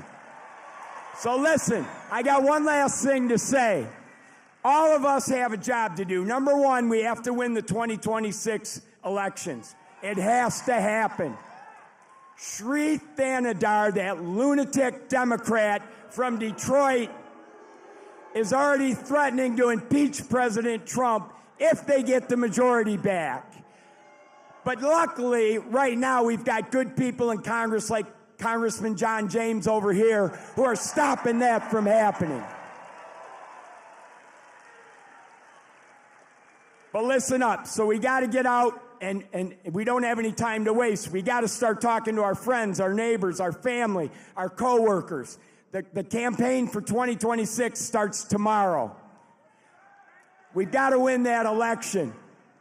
So listen, I got one last thing to say. All of us have a job to do. Number one, we have to win the 2026 elections. It has to happen. Sri Thanadar, that lunatic Democrat from Detroit, is already threatening to impeach President Trump if they get the majority back. But luckily, right now, we've got good people in Congress like Congressman John James over here who are stopping that from happening. But listen up. So we got to get out, and we don't have any time to waste. We got to start talking to our friends, our neighbors, our family, our coworkers. The campaign for 2026 starts tomorrow. We've got to win that election.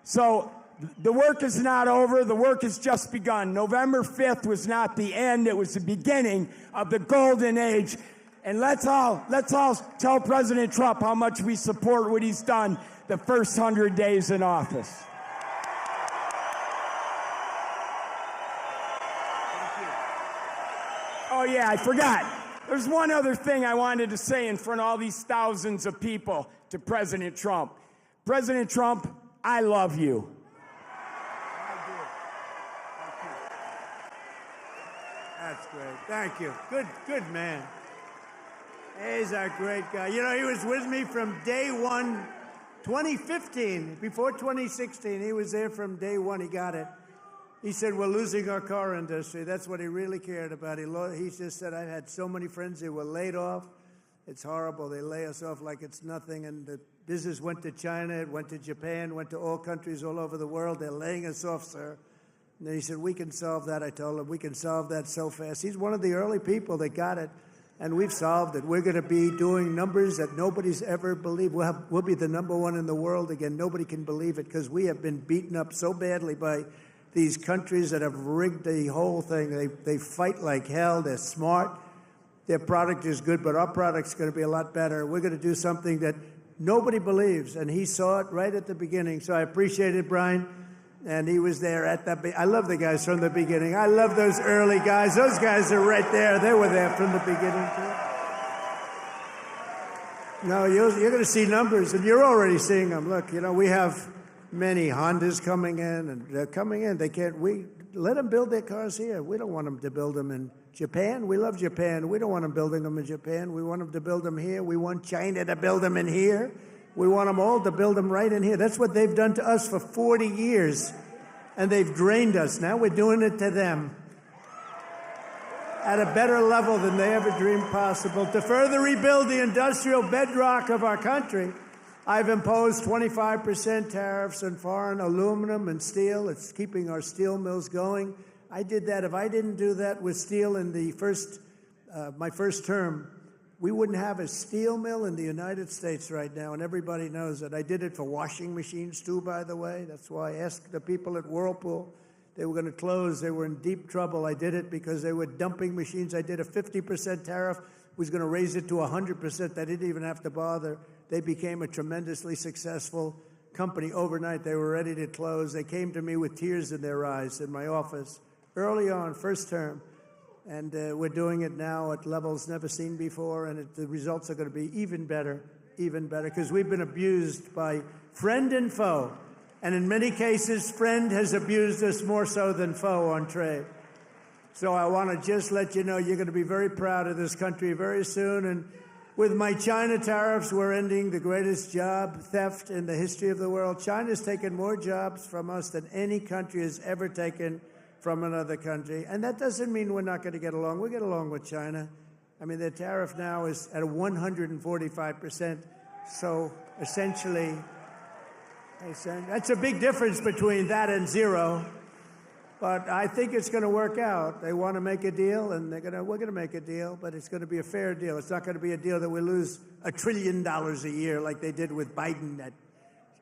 So the work is not over. The work has just begun. November 5th was not the end. It was the beginning of the golden age. And let's all tell President Trump how much we support what he's done the first 100 days in office. Oh, yeah, I forgot. There's one other thing I wanted to say in front of all these thousands of people to President Trump. President Trump, I love you. That's great. Thank you. Good man. He's a great guy. You know, he was with me from day one, 2015. Before 2016, he was there from day one. He got it. He said, we're losing our car industry. That's what he really cared about. He just said, I've had so many friends who were laid off. It's horrible. They lay us off like it's nothing. And the business went to China, it went to Japan, went to all countries all over the world. They're laying us off, sir. And then he said, we can solve that. I told him, we can solve that so fast. He's one of the early people that got it, and we've solved it. We're going to be doing numbers that nobody's ever believed. We'll be the number one in the world again. Nobody can believe it because we have been beaten up so badly by these countries that have rigged the whole thing. They fight like hell. They're smart. Their product is good, but our product's going to be a lot better. We're going to do something that nobody believes, and he saw it right at the beginning. So I appreciate it, Brian. And he was there at the I love the guys from the beginning. I love those early guys. Those guys are right there. They were there from the beginning, too. No, you're going to see numbers, and you're already seeing them. Look, we have many Hondas coming in, and they're coming in. We let them build their cars here. We don't want them to build them in Japan. We love Japan. We don't want them building them in Japan. We want them to build them here. We want China to build them in here. We want them all to build them right in here. That's what they've done to us for 40 years, and they've drained us. Now we're doing it to them at a better level than they ever dreamed possible. To further rebuild the industrial bedrock of our country, I've imposed 25% tariffs on foreign aluminum and steel. It's keeping our steel mills going. I did that. If I didn't do that with steel in my first term, we wouldn't have a steel mill in the United States right now, and everybody knows that. I did it for washing machines, too, by the way. That's why I asked the people at Whirlpool. They were going to close. They were in deep trouble. I did it because they were dumping machines. I did a 50% tariff, was going to raise it to 100%. They didn't even have to bother. They became a tremendously successful company overnight. They were ready to close. They came to me with tears in their eyes in my office early on, first term. And we're doing it now at levels never seen before, and the results are going to be even better, because we've been abused by friend and foe. And in many cases, friend has abused us more so than foe on trade. So I want to just let you know you're going to be very proud of this country very soon. And with my China tariffs, we're ending the greatest job theft in the history of the world. China's taken more jobs from us than any country has ever taken from another country. And that doesn't mean we're not going to get along. We get along with China. I mean, their tariff now is at 145%. So essentially, that's a big difference between that and zero. But I think it's going to work out. They want to make a deal, and we're going to make a deal, but it's going to be a fair deal. It's not going to be a deal that we lose $1 trillion a year like they did with Biden. That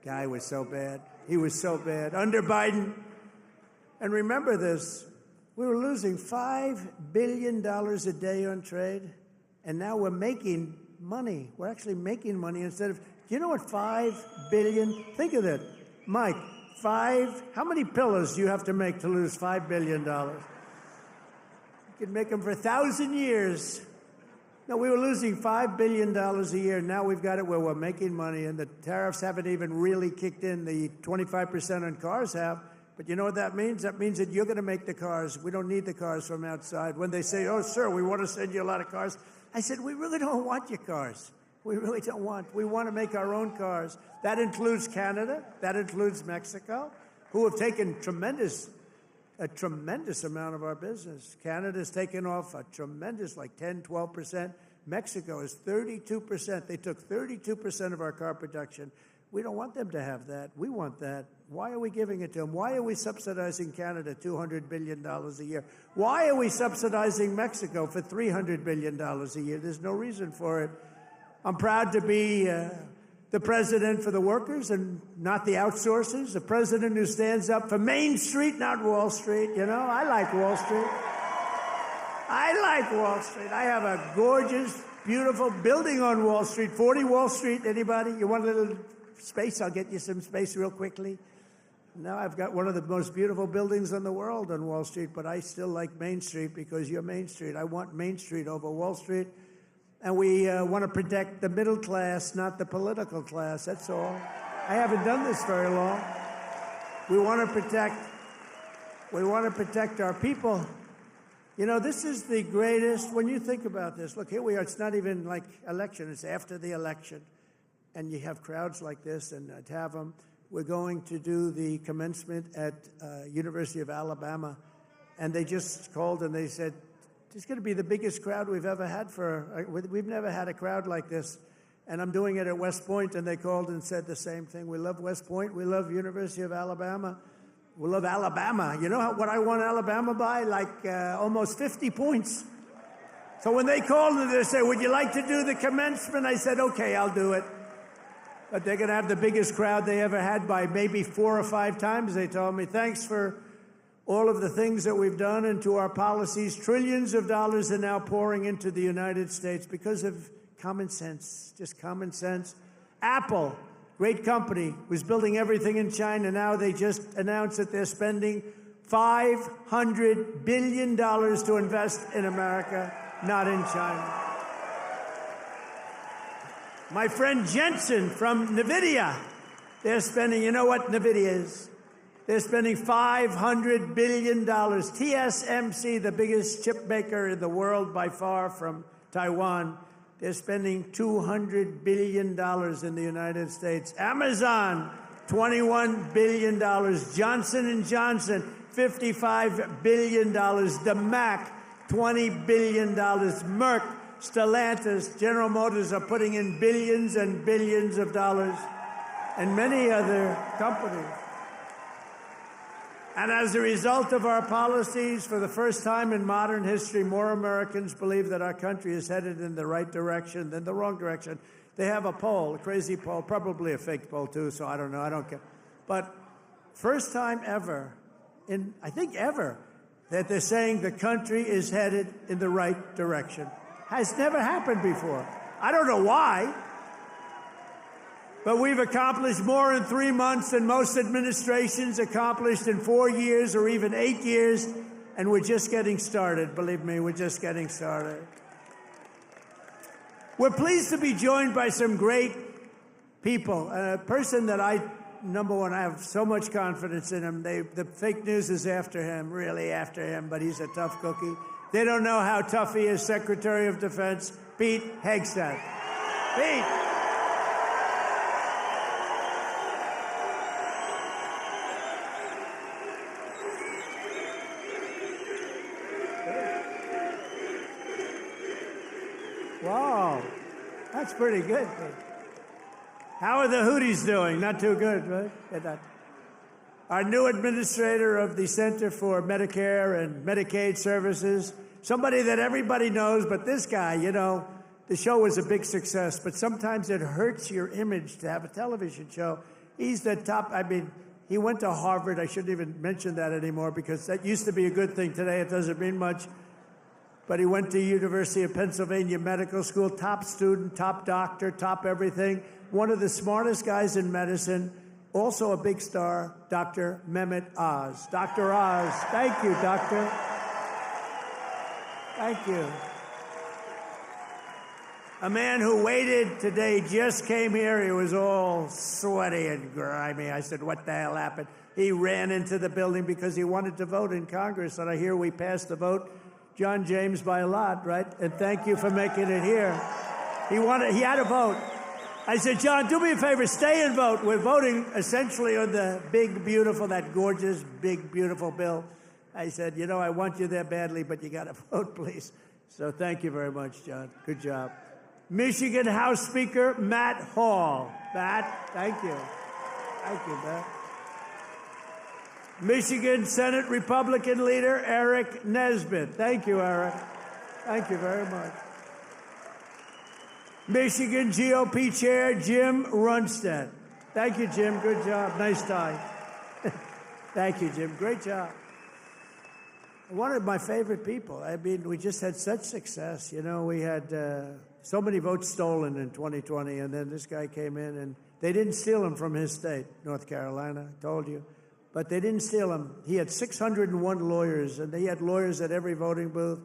guy was so bad. He was so bad. Under Biden, and remember this, we were losing $5 billion a day on trade, and now we're making money. We're actually making money instead of, do you know what $5 billion, think of that, Mike, how many pillows do you have to make to lose $5 billion? You could make them for 1,000 years. No, we were losing $5 billion a year. Now we've got it where we're making money, and the tariffs haven't even really kicked in. The 25% on cars have. But you know what that means? That means that you're going to make the cars. We don't need the cars from outside. When they say, oh, sir, we want to send you a lot of cars, I said, we really don't want your cars. We really don't want. We want to make our own cars. That includes Canada. That includes Mexico, who have taken a tremendous amount of our business. Canada's taken off a tremendous, like 10, 12%. Mexico is 32%. They took 32% of our car production. We don't want them to have that. We want that. Why are we giving it to them? Why are we subsidizing Canada $200 billion a year? Why are we subsidizing Mexico for $300 billion a year? There's no reason for it. I'm proud to be the president for the workers and not the outsourcers, the president who stands up for Main Street, not Wall Street. You know, I like Wall Street. I like Wall Street. I have a gorgeous, beautiful building on Wall Street, 40 Wall Street. Anybody? You want a little space? I'll get you some space real quickly. Now I've got one of the most beautiful buildings in the world on Wall Street, but I still like Main Street because you're Main Street. I want Main Street over Wall Street. And we want to protect the middle class, not the political class. That's all. I haven't done this very long. We want to protect our people. You know, this is the greatest, when you think about this, look, here we are, it's not even like election, it's after the election. And you have crowds like this, and to have them. We're going to do the commencement at University of Alabama. And they just called and they said, it's going to be the biggest crowd we've ever had we've never had a crowd like this. And I'm doing it at West Point, and they called and said the same thing. We love West Point. We love University of Alabama. We love Alabama. You know what I won Alabama by? Like almost 50 points. So when they called and they said, would you like to do the commencement? I said, okay, I'll do it. But they're going to have the biggest crowd they ever had by maybe 4 or 5 times, they told me. Thanks for all of the things that we've done and to our policies. Trillions of dollars are now pouring into the United States because of common sense, just common sense. Apple, great company, was building everything in China. Now they just announced that they're spending $500 billion to invest in America, not in China. My friend Jensen from NVIDIA, they're spending, you know what NVIDIA is? They're spending $500 billion. TSMC, the biggest chip maker in the world by far from Taiwan, they're spending $200 billion in the United States. Amazon, $21 billion. Johnson & Johnson, $55 billion. The Mac, $20 billion. Merck, Stellantis, General Motors are putting in billions and billions of dollars, and many other companies. And as a result of our policies, for the first time in modern history, more Americans believe that our country is headed in the right direction than the wrong direction. They have a poll, a crazy poll, probably a fake poll too, so I don't know, I don't care. But first time ever, I think ever, that they're saying the country is headed in the right direction. Has never happened before. I don't know why. But we've accomplished more in 3 months than most administrations accomplished in 4 years or even 8 years, and we're just getting started. Believe me, we're just getting started. We're pleased to be joined by some great people. A person that number one, I have so much confidence in him. The fake news is after him, really after him, but he's a tough cookie. They don't know how tough he is, Secretary of Defense, Pete Hegseth. Pete. Wow, that's pretty good. How are the Houthis doing? Not too good, right? Our new administrator of the Center for Medicare and Medicaid Services, somebody that everybody knows, but this guy, you know, the show was a big success, but sometimes it hurts your image to have a television show. He's the top, he went to Harvard. I shouldn't even mention that anymore because that used to be a good thing. Today it doesn't mean much. But he went to University of Pennsylvania Medical School, top student, top doctor, top everything. One of the smartest guys in medicine, also a big star, Dr. Mehmet Oz. Dr. Oz, thank you, doctor. Thank you. A man who waited today, just came here. He was all sweaty and grimy. I said, what the hell happened? He ran into the building because he wanted to vote in Congress, and I hear we passed the vote. John James by a lot, right? And thank you for making it here. He had a vote. I said, John, do me a favor, stay and vote. We're voting essentially on the big, beautiful, that gorgeous, big, beautiful bill. I said, you know, I want you there badly, but you got to vote, please. So thank you very much, John. Good job. Michigan House Speaker Matt Hall. Matt, thank you. Thank you, Matt. Michigan Senate Republican leader Eric Nesbitt. Thank you, Eric. Thank you very much. Michigan GOP Chair Jim Runstead. Thank you, Jim. Good job. Nice tie. Thank you, Jim. Great job. One of my favorite people. I mean, we just had such success. You know, we had so many votes stolen in 2020, and then this guy came in, and they didn't steal him from his state, North Carolina, I told you. But they didn't steal him. He had 601 lawyers, and he had lawyers at every voting booth.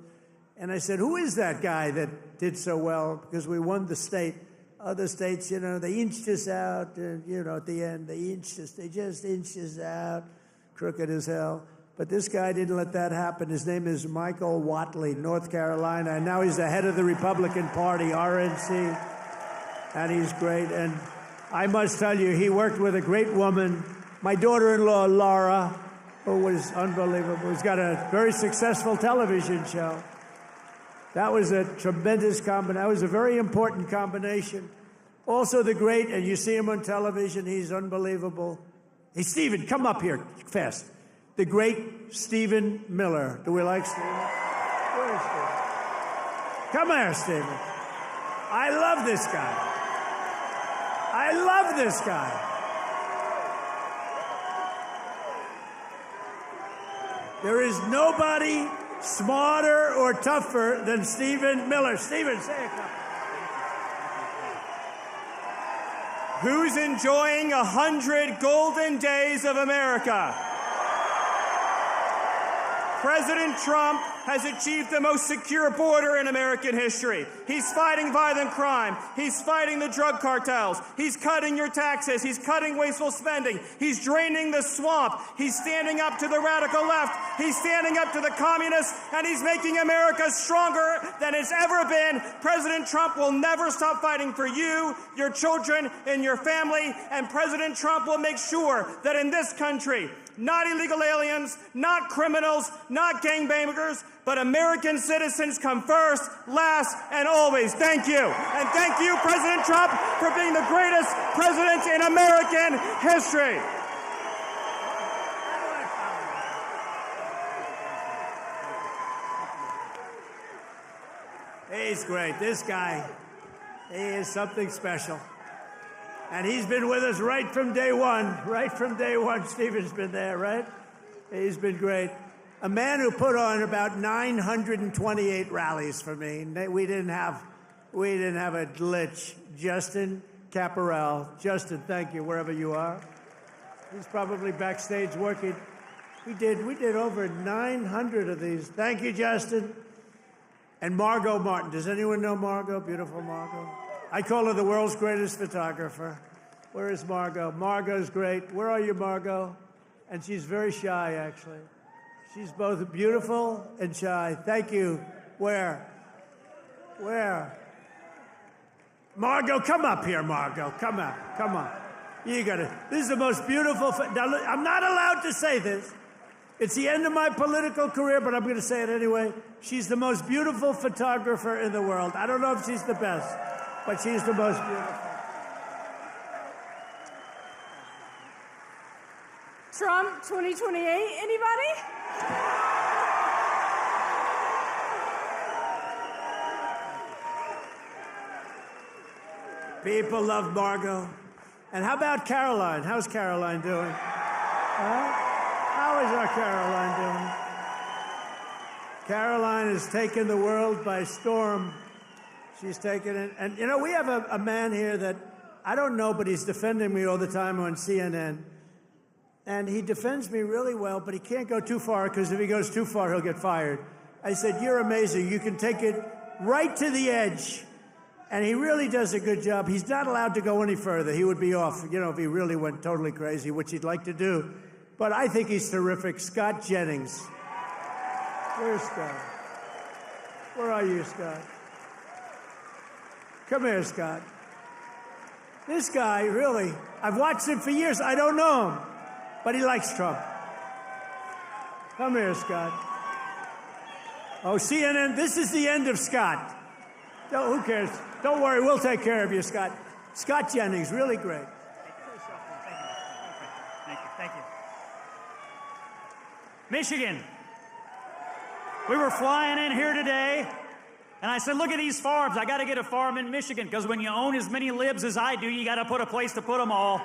And I said, who is that guy that did so well? Because we won the state. Other states, you know, they inched us out, and, you know, at the end, they just inched us out, crooked as hell. But this guy didn't let that happen. His name is Michael Whatley, North Carolina, and now he's the head of the Republican Party, RNC, and he's great. And I must tell you, he worked with a great woman, my daughter-in-law, Laura, who was unbelievable, who's got a very successful television show. That was a tremendous combination. That was a very important combination. Also the great, and you see him on television, he's unbelievable. Hey, Stephen, come up here fast. The great Stephen Miller. Do we like Stephen? Where is Stephen? Come here, Stephen. I love this guy. I love this guy. There is nobody smarter or tougher than Stephen Miller. Stephen, say a couple. Who's enjoying 100 golden days of America? President Trump has achieved the most secure border in American history. He's fighting violent crime. He's fighting the drug cartels. He's cutting your taxes. He's cutting wasteful spending. He's draining the swamp. He's standing up to the radical left. He's standing up to the communists, and he's making America stronger than it's ever been. President Trump will never stop fighting for you, your children, and your family, and President Trump will make sure that in this country, not illegal aliens, not criminals, not gangbangers, but American citizens come first, last, and always. Thank you. And thank you, President Trump, for being the greatest president in American history. He's great. This guy, he is something special. And he's been with us right from day one. Right from day one, Stephen's been there, right? He's been great. A man who put on about 928 rallies for me. We didn't have a glitch. Justin Caparel. Justin, thank you, wherever you are. He's probably backstage working. We did over 900 of these. Thank you, Justin. And Margot Martin. Does anyone know Margot? Beautiful Margot. I call her the world's greatest photographer. Where is Margot? Margot's great. Where are you, Margot? And she's very shy, actually. She's both beautiful and shy. Thank you. Where? Margot, come up here, Margot. Come up. Come on. You got it. This is the most beautiful. Now, look, I'm not allowed to say this. It's the end of my political career, but I'm going to say it anyway. She's the most beautiful photographer in the world. I don't know if she's the best, but she's the most beautiful. Trump 2028, anybody? People love Margot. And how about Caroline? How's Caroline doing? How is our Caroline doing? Caroline has taken the world by storm. She's taken it. And, you know, we have a man here that I don't know, but he's defending me all the time on CNN. And he defends me really well, but he can't go too far, because if he goes too far, he'll get fired. I said, you're amazing. You can take it right to the edge. And he really does a good job. He's not allowed to go any further. He would be off, you know, if he really went totally crazy, which he'd like to do. But I think he's terrific. Scott Jennings. Where's Scott? Where are you, Scott? Come here, Scott. This guy, really, I've watched him for years. I don't know him, but he likes Trump. Come here, Scott. Oh, CNN, this is the end of Scott. No, who cares? Don't worry, we'll take care of you, Scott. Scott Jennings, really great. Thank you. Michigan. We were flying in here today, and I said, look at these farms. I got to get a farm in Michigan, because when you own as many libs as I do, you got to put a place to put them all.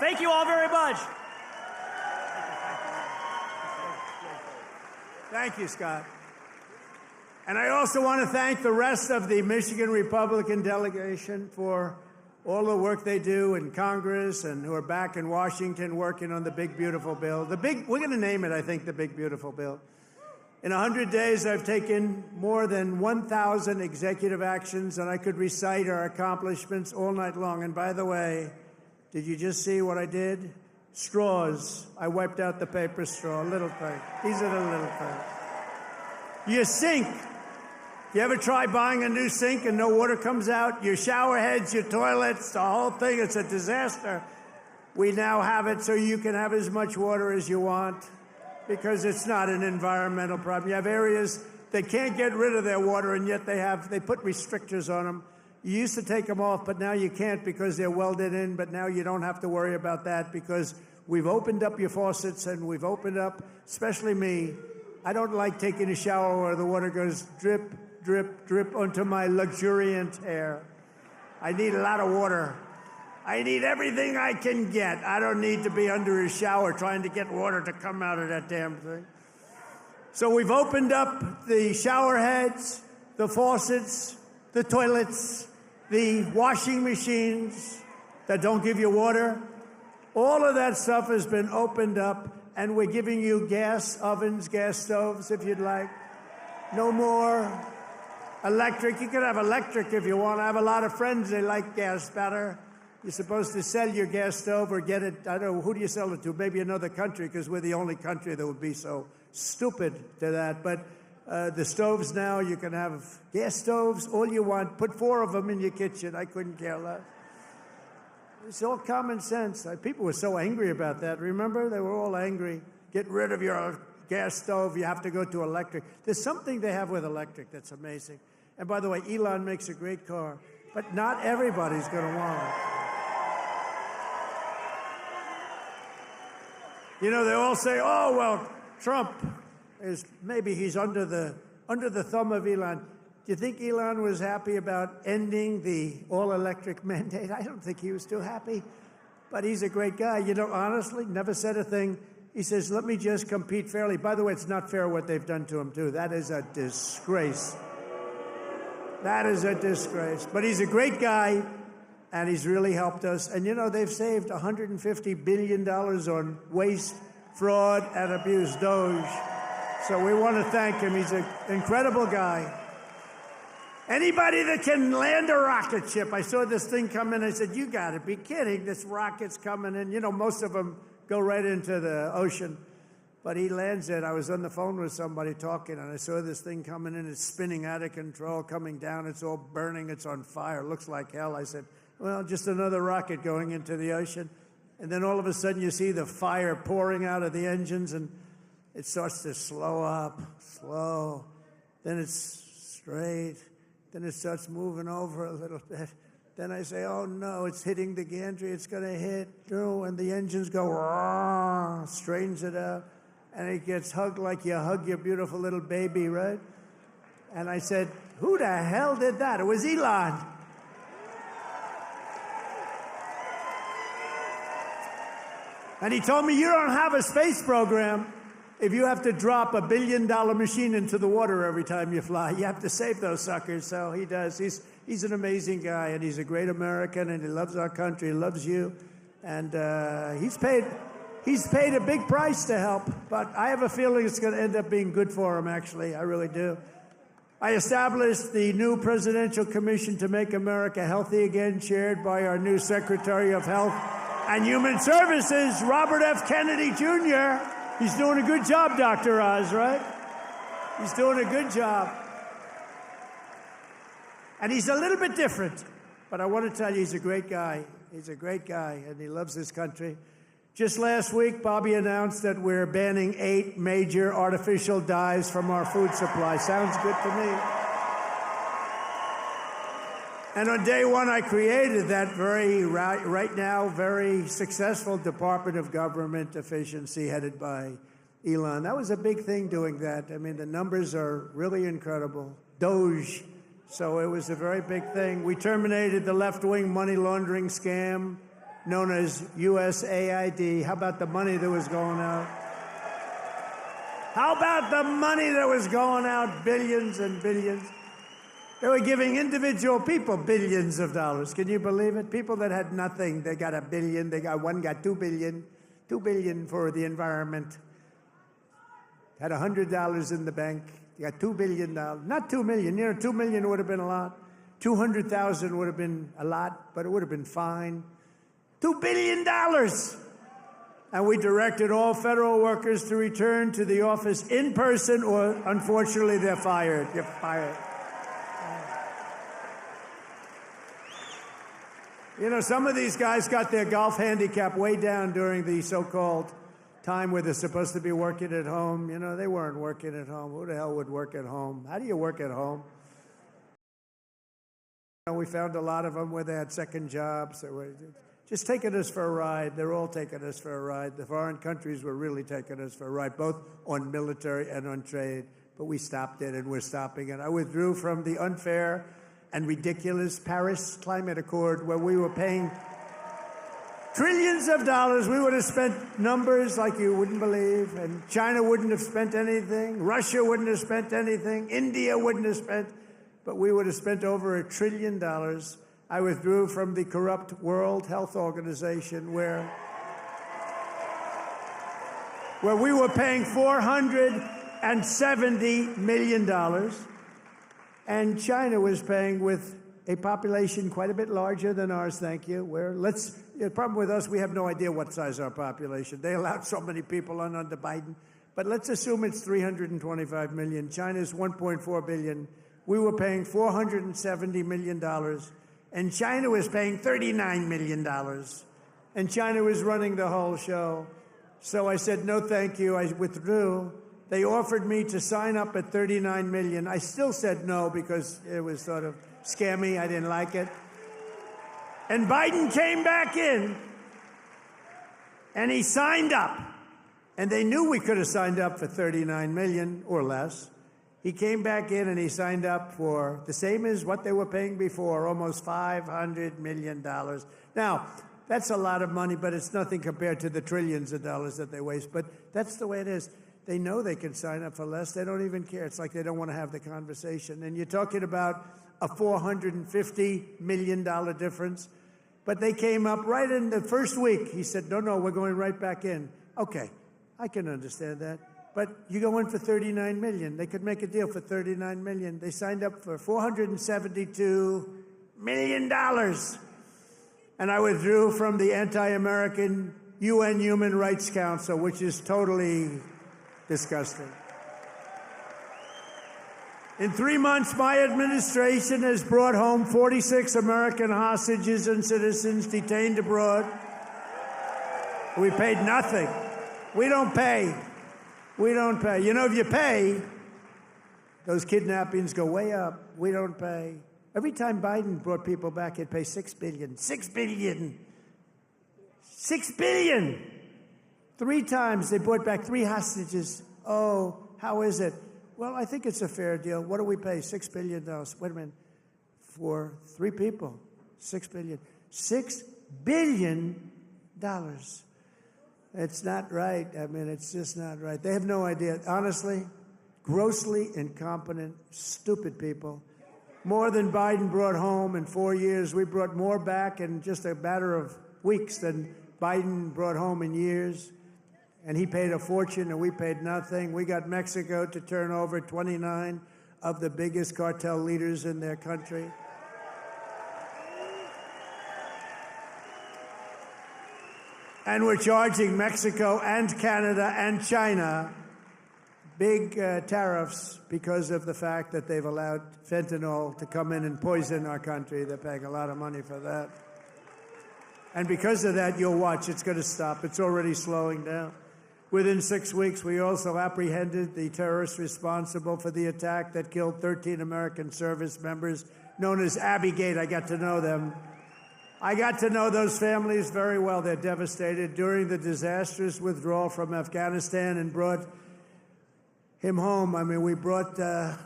Thank you all very much. Thank you, Scott. And I also want to thank the rest of the Michigan Republican delegation for all the work they do in Congress, and who are back in Washington working on the big, beautiful bill. We're going to name it, I think, the big, beautiful bill. In 100 days, I've taken more than 1,000 executive actions, and I could recite our accomplishments all night long. And by the way, did you just see what I did? Straws. I wiped out the paper straw, little thing. These are the little things. Your sink. You ever try buying a new sink and no water comes out? Your shower heads, your toilets, the whole thing, it's a disaster. We now have it so you can have as much water as you want, because it's not an environmental problem. You have areas that can't get rid of their water, and yet they put restrictors on them. You used to take them off, but now you can't because they're welded in, but now you don't have to worry about that, because we've opened up your faucets, and we've opened up, especially me. I don't like taking a shower where the water goes drip, drip, drip onto my luxuriant hair. I need a lot of water. I need everything I can get. I don't need to be under a shower trying to get water to come out of that damn thing. So we've opened up the shower heads, the faucets, the toilets, the washing machines that don't give you water. All of that stuff has been opened up, and we're giving you gas ovens, gas stoves, if you'd like. No more electric. You can have electric if you want. I have a lot of friends, they like gas better. You're supposed to sell your gas stove or get it, I don't know, who do you sell it to? Maybe another country, because we're the only country that would be so stupid to that. But the stoves now, you can have gas stoves, all you want. Put 4 of them in your kitchen. I couldn't care less. It's all common sense. People were so angry about that. Remember? They were all angry. Get rid of your gas stove. You have to go to electric. There's something they have with electric that's amazing. And by the way, Elon makes a great car, but not everybody's going to want it. You know, they all say, oh, well, Trump is, maybe he's under the thumb of Elon. Do you think Elon was happy about ending the all-electric mandate? I don't think he was too happy, but he's a great guy. You know, honestly, never said a thing. He says, let me just compete fairly. By the way, it's not fair what they've done to him, too. That is a disgrace. That is a disgrace. But he's a great guy, and he's really helped us. And, you know, they've saved $150 billion on waste, fraud, and abuse, Doge. So we want to thank him. He's an incredible guy. Anybody that can land a rocket ship. I saw this thing come in. I said, you got to be kidding. This rocket's coming in. You know, most of them go right into the ocean. But he lands it. I was on the phone with somebody talking, and I saw this thing coming in. It's spinning out of control, coming down. It's all burning. It's on fire. It looks like hell. I said, well, just another rocket going into the ocean. And then all of a sudden you see the fire pouring out of the engines, and it starts to slow up, slow. Then it's straight. Then it starts moving over a little bit. Then I say, oh, no, it's hitting the gantry. It's going to hit through. And the engines go, rah, straightens it out. And it gets hugged like you hug your beautiful little baby, right? And I said, who the hell did that? It was Elon. And he told me, you don't have a space program if you have to drop $1 billion machine into the water every time you fly. You have to save those suckers. So he does. He's an amazing guy, and he's a great American, and he loves our country. He loves you. And he's paid a big price to help. But I have a feeling it's going to end up being good for him, actually. I really do. I established the new Presidential Commission to Make America Healthy Again, chaired by our new Secretary of Health and Human Services, Robert F. Kennedy, Jr. He's doing a good job, Dr. Oz, right? He's doing a good job. And he's a little bit different, but I want to tell you, he's a great guy. He's a great guy, and he loves his country. Just last week, Bobby announced that we're banning 8 major artificial dyes from our food supply. Sounds good to me. And on day one, I created that right now, very successful Department of Government Efficiency headed by Elon. That was a big thing doing that. I mean, the numbers are really incredible. Doge. So it was a very big thing. We terminated the left-wing money laundering scam known as USAID. How about the money that was going out? How about the money that was going out? Billions and billions. They were giving individual people billions of dollars. Can you believe it? People that had nothing, they got $1 billion. One got $2 billion. $2 billion for the environment. Had $100 in the bank. You got $2 billion. Not $2 million. You know, $2 million would have been a lot. 200,000 would have been a lot, but it would have been fine. $2 billion. And we directed all federal workers to return to the office in person, or unfortunately, they're fired. You're fired. You know, some of these guys got their golf handicap way down during the so-called time where they're supposed to be working at home. You know, they weren't working at home. Who the hell would work at home? How do you work at home? You know, we found a lot of them where they had second jobs. They were just taking us for a ride. They're all taking us for a ride. The foreign countries were really taking us for a ride, both on military and on trade. But we stopped it, and we're stopping it. I withdrew from the unfair and ridiculous Paris Climate Accord, where we were paying Trillions of dollars. We would have spent numbers like you wouldn't believe, and China wouldn't have spent anything. Russia wouldn't have spent anything. India wouldn't have spent, but we would have spent over $1 trillion. I withdrew from the corrupt World Health Organization where we were paying $470 million, and China was paying with a population quite a bit larger than ours, thank you. The problem with us, we have no idea what size our population. They allowed so many people on under Biden. But let's assume it's 325 million. China's 1.4 billion. We were paying $470 million, and China was paying $39 million. And China was running the whole show. So I said, no, thank you. I withdrew. They offered me to sign up at $39 million. I still said no because it was sort of scammy. I didn't like it. And Biden came back in, and he signed up. And they knew we could have signed up for $39 million or less. He came back in, and he signed up for the same as what they were paying before, almost $500 million. Now, that's a lot of money, but it's nothing compared to the trillions of dollars that they waste. But that's the way it is. They know they can sign up for less. They don't even care. It's like they don't want to have the conversation. And you're talking about a $450 million difference. But they came up right in the first week. He said, no, we're going right back in. Okay, I can understand that. But you go in for $39 million. They could make a deal for $39 million. They signed up for $472 million. And I withdrew from the anti-American UN Human Rights Council, which is totally disgusting. In 3 months, my administration has brought home 46 American hostages and citizens detained abroad. We paid nothing. We don't pay. We don't pay. You know, if you pay, those kidnappings go way up. We don't pay. Every time Biden brought people back, he'd pay $6 billion. $6 billion. $6 billion. 3 times they brought back 3 hostages. Oh, how is it? Well, I think it's a fair deal. What do we pay? $6 billion. Wait a minute. For 3 people, $6 billion. $6 billion. It's not right. I mean, it's just not right. They have no idea. Honestly, grossly incompetent, stupid people. More than Biden brought home in 4 years. We brought more back in just a matter of weeks than Biden brought home in years. And he paid a fortune, and we paid nothing. We got Mexico to turn over 29 of the biggest cartel leaders in their country. And we're charging Mexico and Canada and China big tariffs because of the fact that they've allowed fentanyl to come in and poison our country. They're paying a lot of money for that. And because of that, you'll watch, it's going to stop. It's already slowing down. Within 6 weeks, we also apprehended the terrorists responsible for the attack that killed 13 American service members, known as Abbey-gate. I got to know them. I got to know those families very well. They're devastated. During the disastrous withdrawal from Afghanistan and brought him home. I mean, we brought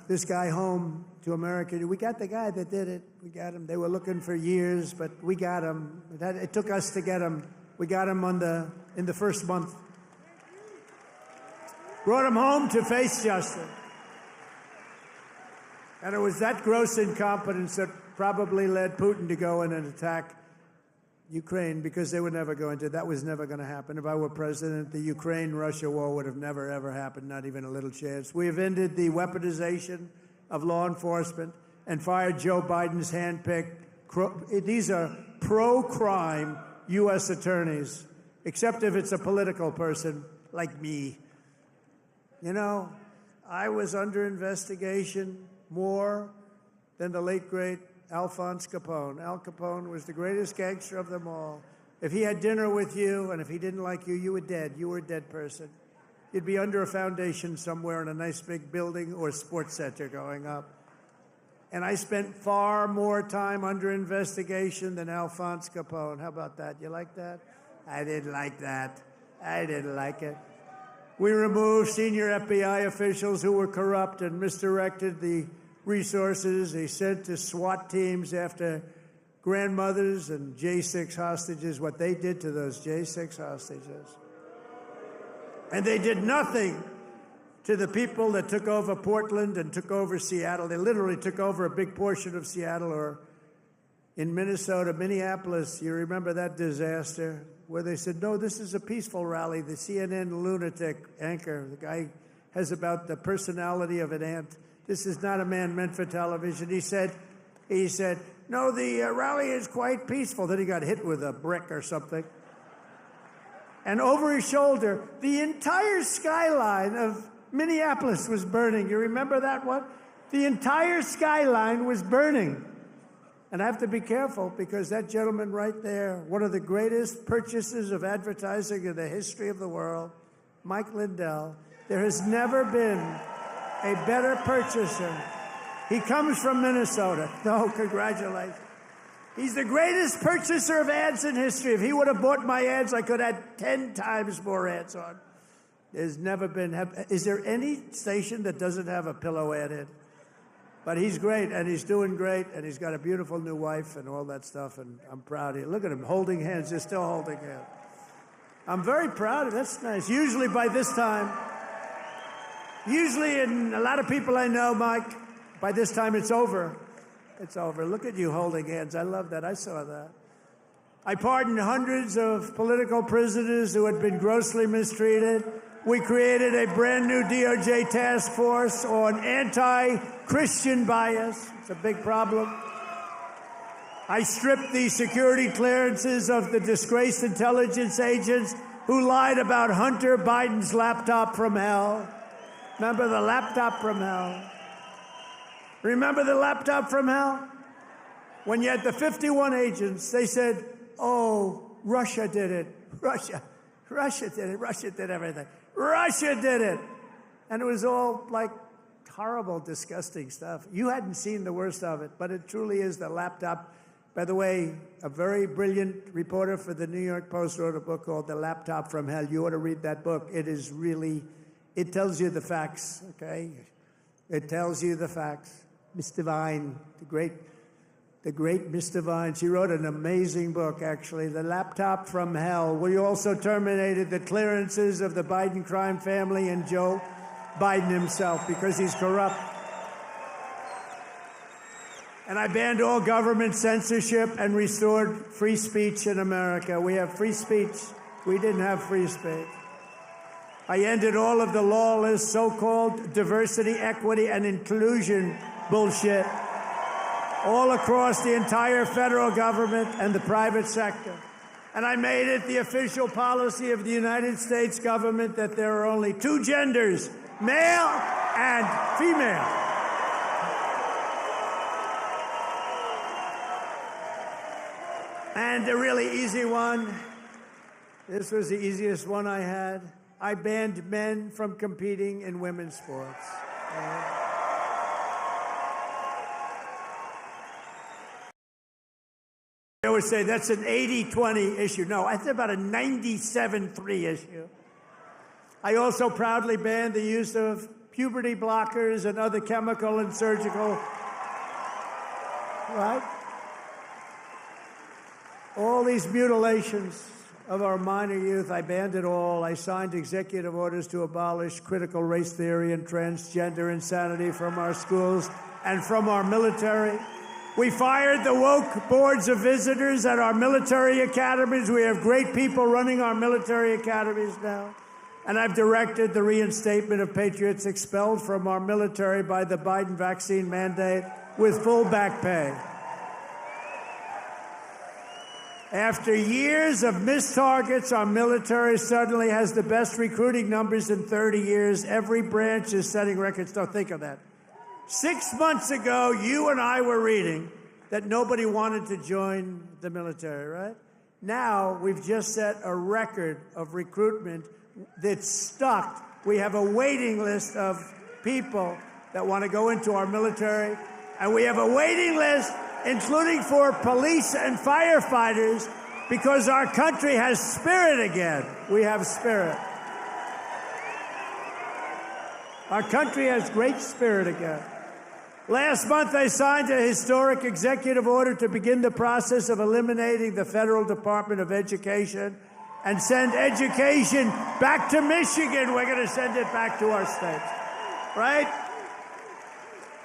this guy home to America. We got the guy that did it. We got him. They were looking for years, but we got him. It took us to get him. We got him in the first month. Brought him home to face justice. And it was that gross incompetence that probably led Putin to go in and attack Ukraine, because they were never going to. That was never going to happen. If I were president, the Ukraine-Russia war would have never, ever happened, not even a little chance. We have ended the weaponization of law enforcement and fired Joe Biden's handpicked. These are pro-crime U.S. attorneys, except if it's a political person like me. You know, I was under investigation more than the late, great Alphonse Capone. Al Capone was the greatest gangster of them all. If he had dinner with you and if he didn't like you, you were dead. You were a dead person. You'd be under a foundation somewhere in a nice big building or sports center going up. And I spent far more time under investigation than Alphonse Capone. How about that? You like that? I didn't like that. I didn't like it. We removed senior FBI officials who were corrupt and misdirected the resources they sent to SWAT teams after grandmothers and J6 hostages, what they did to those J6 hostages. And they did nothing to the people that took over Portland and took over Seattle. They literally took over a big portion of Seattle, or in Minnesota, Minneapolis. You remember that disaster where they said, no, this is a peaceful rally. The CNN lunatic anchor, the guy has about the personality of an ant. This is not a man meant for television. He said, no, the rally is quite peaceful. Then he got hit with a brick or something. And over his shoulder, the entire skyline of Minneapolis was burning. You remember that one? The entire skyline was burning. And I have to be careful because that gentleman right there, one of the greatest purchasers of advertising in the history of the world, Mike Lindell, there has never been a better purchaser. He comes from Minnesota. No, congratulations. He's the greatest purchaser of ads in history. If he would have bought my ads, I could have had 10 times more ads on. There's never been. Is there any station that doesn't have a pillow ad in? But he's great, and he's doing great, and he's got a beautiful new wife and all that stuff, and I'm proud of you. Look at him holding hands. They're still holding hands. I'm very proud of it. That's nice. Usually by this time, and a lot of people I know, Mike, by this time it's over. It's over. Look at you holding hands. I love that. I saw that. I pardoned hundreds of political prisoners who had been grossly mistreated. We created a brand new DOJ task force on anti-Christian bias. It's a big problem. I stripped the security clearances of the disgraced intelligence agents who lied about Hunter Biden's laptop from hell. Remember the laptop from hell? Remember the laptop from hell? When you had the 51 agents, they said, oh, Russia did it. Russia did it. Russia did everything. Russia did it. And it was all like horrible, disgusting stuff. You hadn't seen the worst of it, but it truly is the laptop. By the way, a very brilliant reporter for the New York Post wrote a book called The Laptop from Hell. You ought to read that book. It is really, it tells you the facts, okay? It tells you the facts. Miss Devine, the great Miss Devine, she wrote an amazing book, actually, The Laptop from Hell. We also terminated the clearances of the Biden crime family and Joe Biden himself because he's corrupt. And I banned all government censorship and restored free speech in America. We have free speech. We didn't have free speech. I ended all of the lawless so-called diversity, equity, and inclusion bullshit all across the entire federal government and the private sector. And I made it the official policy of the United States government that there are only two genders, male and female. And a really easy one, this was the easiest one I had. I banned men from competing in women's sports. I always say that's an 80-20 issue. No, that's about a 97-3 issue. I also proudly banned the use of puberty blockers and other chemical and surgical, right? All these mutilations of our minor youth, I banned it all. I signed executive orders to abolish critical race theory and transgender insanity from our schools and from our military. We fired the woke boards of visitors at our military academies. We have great people running our military academies now. And I've directed the reinstatement of patriots expelled from our military by the Biden vaccine mandate with full back pay. After years of missed targets, our military suddenly has the best recruiting numbers in 30 years. Every branch is setting records. Don't think of that. 6 months ago, you and I were reading that nobody wanted to join the military, right? Now, we've just set a record of recruitment that's stuck. We have a waiting list of people that want to go into our military, and we have a waiting list, including for police and firefighters, because our country has spirit again. We have spirit. Our country has great spirit again. Last month, I signed a historic executive order to begin the process of eliminating the Federal Department of Education and send education back to Michigan. We're going to send it back to our states, right?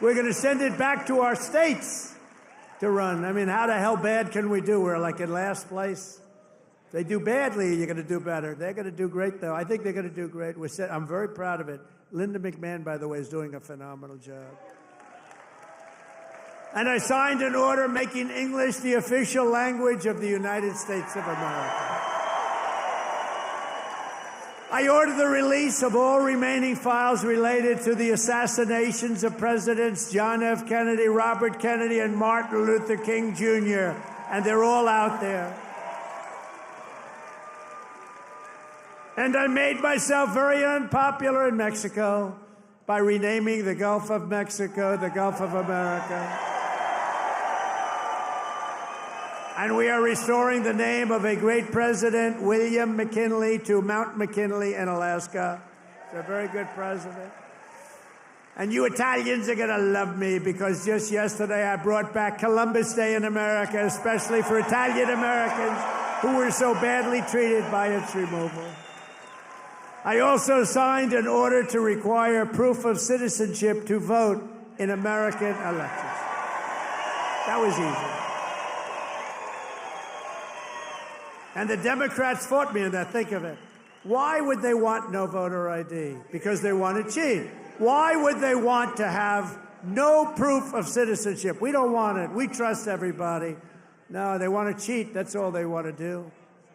We're going to send it back to our states to run. I mean, how the hell bad can we do? We're like in last place. If they do badly, you're going to do better. They're going to do great, though. I think they're going to do great. I'm very proud of it. Linda McMahon, by the way, is doing a phenomenal job. And I signed an order making English the official language of the United States of America. I order the release of all remaining files related to the assassinations of Presidents John F. Kennedy, Robert Kennedy, and Martin Luther King Jr., and they're all out there. And I made myself very unpopular in Mexico by renaming the Gulf of Mexico the Gulf of America. And we are restoring the name of a great president, William McKinley, to Mount McKinley in Alaska. He's a very good president. And you Italians are going to love me because just yesterday I brought back Columbus Day in America, especially for Italian Americans who were so badly treated by its removal. I also signed an order to require proof of citizenship to vote in American elections. That was easy. And the Democrats fought me on that. Think of it. Why would they want no voter ID? Because they want to cheat. Why would they want to have no proof of citizenship? We don't want it. We trust everybody. No, they want to cheat. That's all they want to do.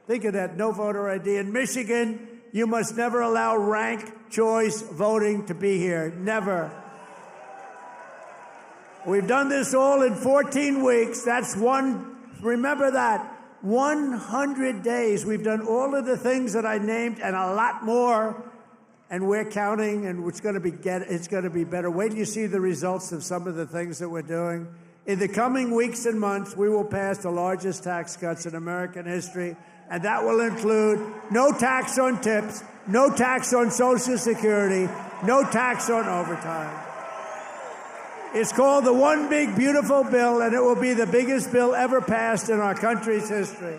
Think of that. No voter ID. In Michigan, you must never allow ranked choice voting to be here. Never. We've done this all in 14 weeks. That's one. Remember that. 100 days. We've done all of the things that I named and a lot more, and we're counting, and it's going to be better. Wait till you see the results of some of the things that we're doing. In the coming weeks and months, we will pass the largest tax cuts in American history, and that will include no tax on tips, no tax on Social Security, no tax on overtime. It's called the One Big Beautiful Bill, and it will be the biggest bill ever passed in our country's history.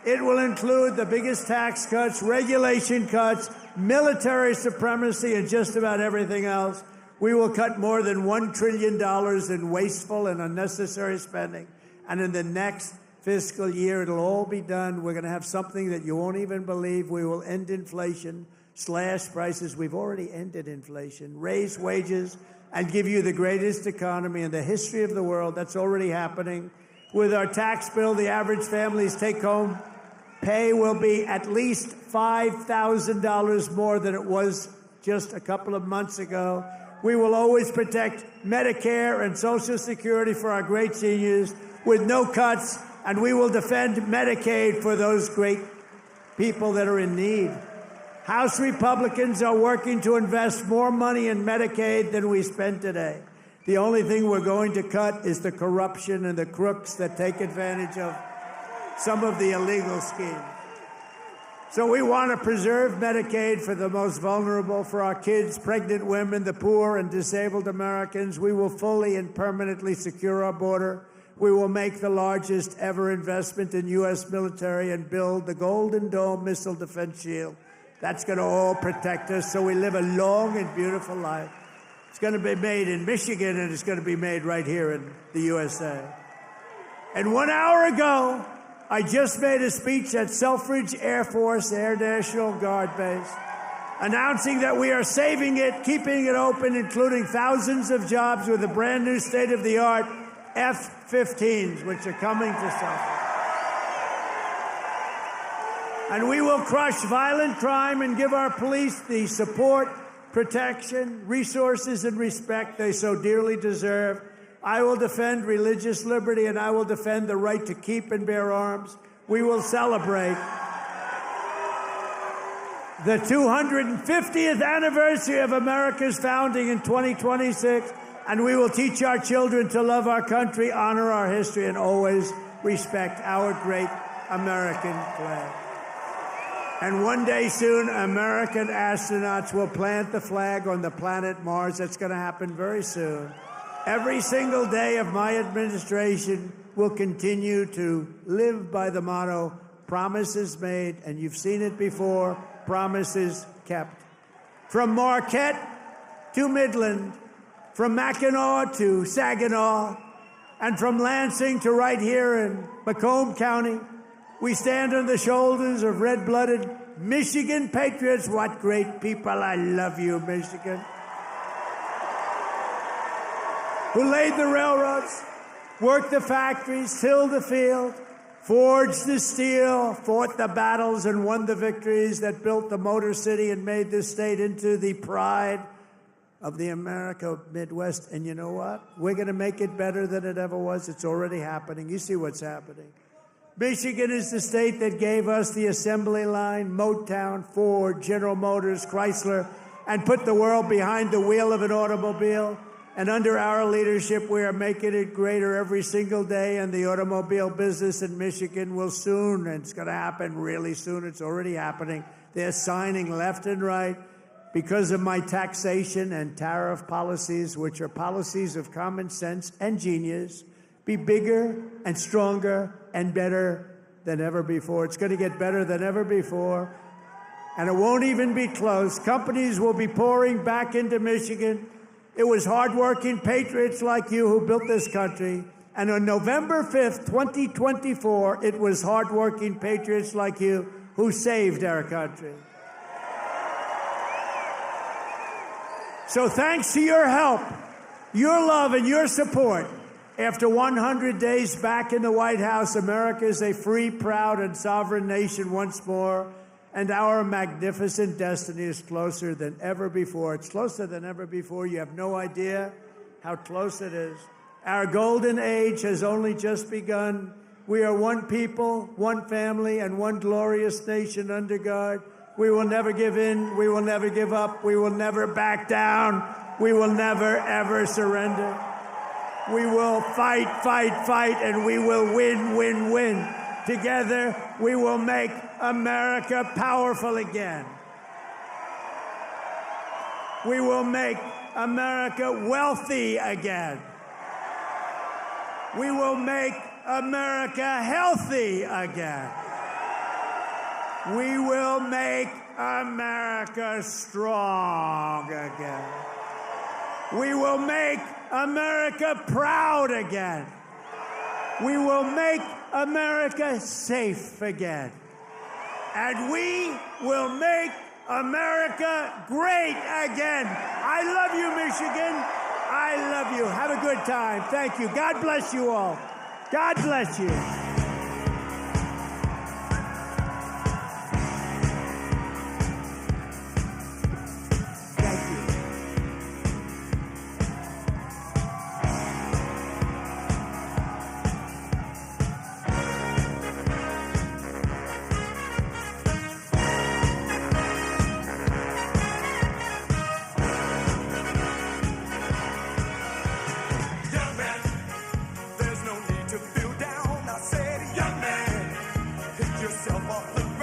It will include the biggest tax cuts, regulation cuts, military supremacy, and just about everything else. We will cut more than $1 trillion in wasteful and unnecessary spending. And in the next fiscal year, it'll all be done. We're going to have something that you won't even believe. We will end inflation, slash prices. We've already ended inflation, raise wages, and give you the greatest economy in the history of the world. That's already happening. With our tax bill, the average family's take-home pay will be at least $5,000 more than it was just a couple of months ago. We will always protect Medicare and Social Security for our great seniors with no cuts, and we will defend Medicaid for those great people that are in need. House Republicans are working to invest more money in Medicaid than we spend today. The only thing we're going to cut is the corruption and the crooks that take advantage of some of the illegal schemes. So we want to preserve Medicaid for the most vulnerable, for our kids, pregnant women, the poor, and disabled Americans. We will fully and permanently secure our border. We will make the largest ever investment in U.S. military and build the Golden Dome missile defense shield. That's going to all protect us so we live a long and beautiful life. It's going to be made in Michigan, and it's going to be made right here in the USA. And 1 hour ago, I just made a speech at Selfridge Air Force Air National Guard Base, announcing that we are saving it, keeping it open, including thousands of jobs with the brand new state-of-the-art F-15s, which are coming to Selfridge. And we will crush violent crime and give our police the support, protection, resources, and respect they so dearly deserve. I will defend religious liberty, and I will defend the right to keep and bear arms. We will celebrate the 250th anniversary of America's founding in 2026, and we will teach our children to love our country, honor our history, and always respect our great American flag. And one day soon, American astronauts will plant the flag on the planet Mars. That's going to happen very soon. Every single day of my administration will continue to live by the motto, promises made, and you've seen it before, promises kept. From Marquette to Midland, from Mackinac to Saginaw, and from Lansing to right here in Macomb County, we stand on the shoulders of red-blooded Michigan patriots. What great people. I love you, Michigan. Who laid the railroads, worked the factories, tilled the field, forged the steel, fought the battles, and won the victories that built the Motor City and made this state into the pride of the America Midwest. And you know what? We're going to make it better than it ever was. It's already happening. You see what's happening. Michigan is the state that gave us the assembly line, Motown, Ford, General Motors, Chrysler, and put the world behind the wheel of an automobile. And under our leadership, we are making it greater every single day. And the automobile business in Michigan will soon, and it's going to happen really soon. It's already happening. They're signing left and right because of my taxation and tariff policies, which are policies of common sense and genius, be bigger and stronger and better than ever before. It's going to get better than ever before. And it won't even be close. Companies will be pouring back into Michigan. It was hardworking patriots like you who built this country. And on November 5th, 2024, it was hardworking patriots like you who saved our country. So thanks to your help, your love, and your support, after 100 days back in the White House, America is a free, proud, and sovereign nation once more. And our magnificent destiny is closer than ever before. It's closer than ever before. You have no idea how close it is. Our golden age has only just begun. We are one people, one family, and one glorious nation under God. We will never give in. We will never give up. We will never back down. We will never, ever surrender. We will fight, fight, fight, and we will win, win, win. Together, we will make America powerful again. We will make America wealthy again. We will make America healthy again. We will make America strong again. We will make America proud again. We will make America safe again. And we will make America great again. I love you, Michigan. I love you. Have a good time. Thank you. God bless you all. God bless you. Yourself off the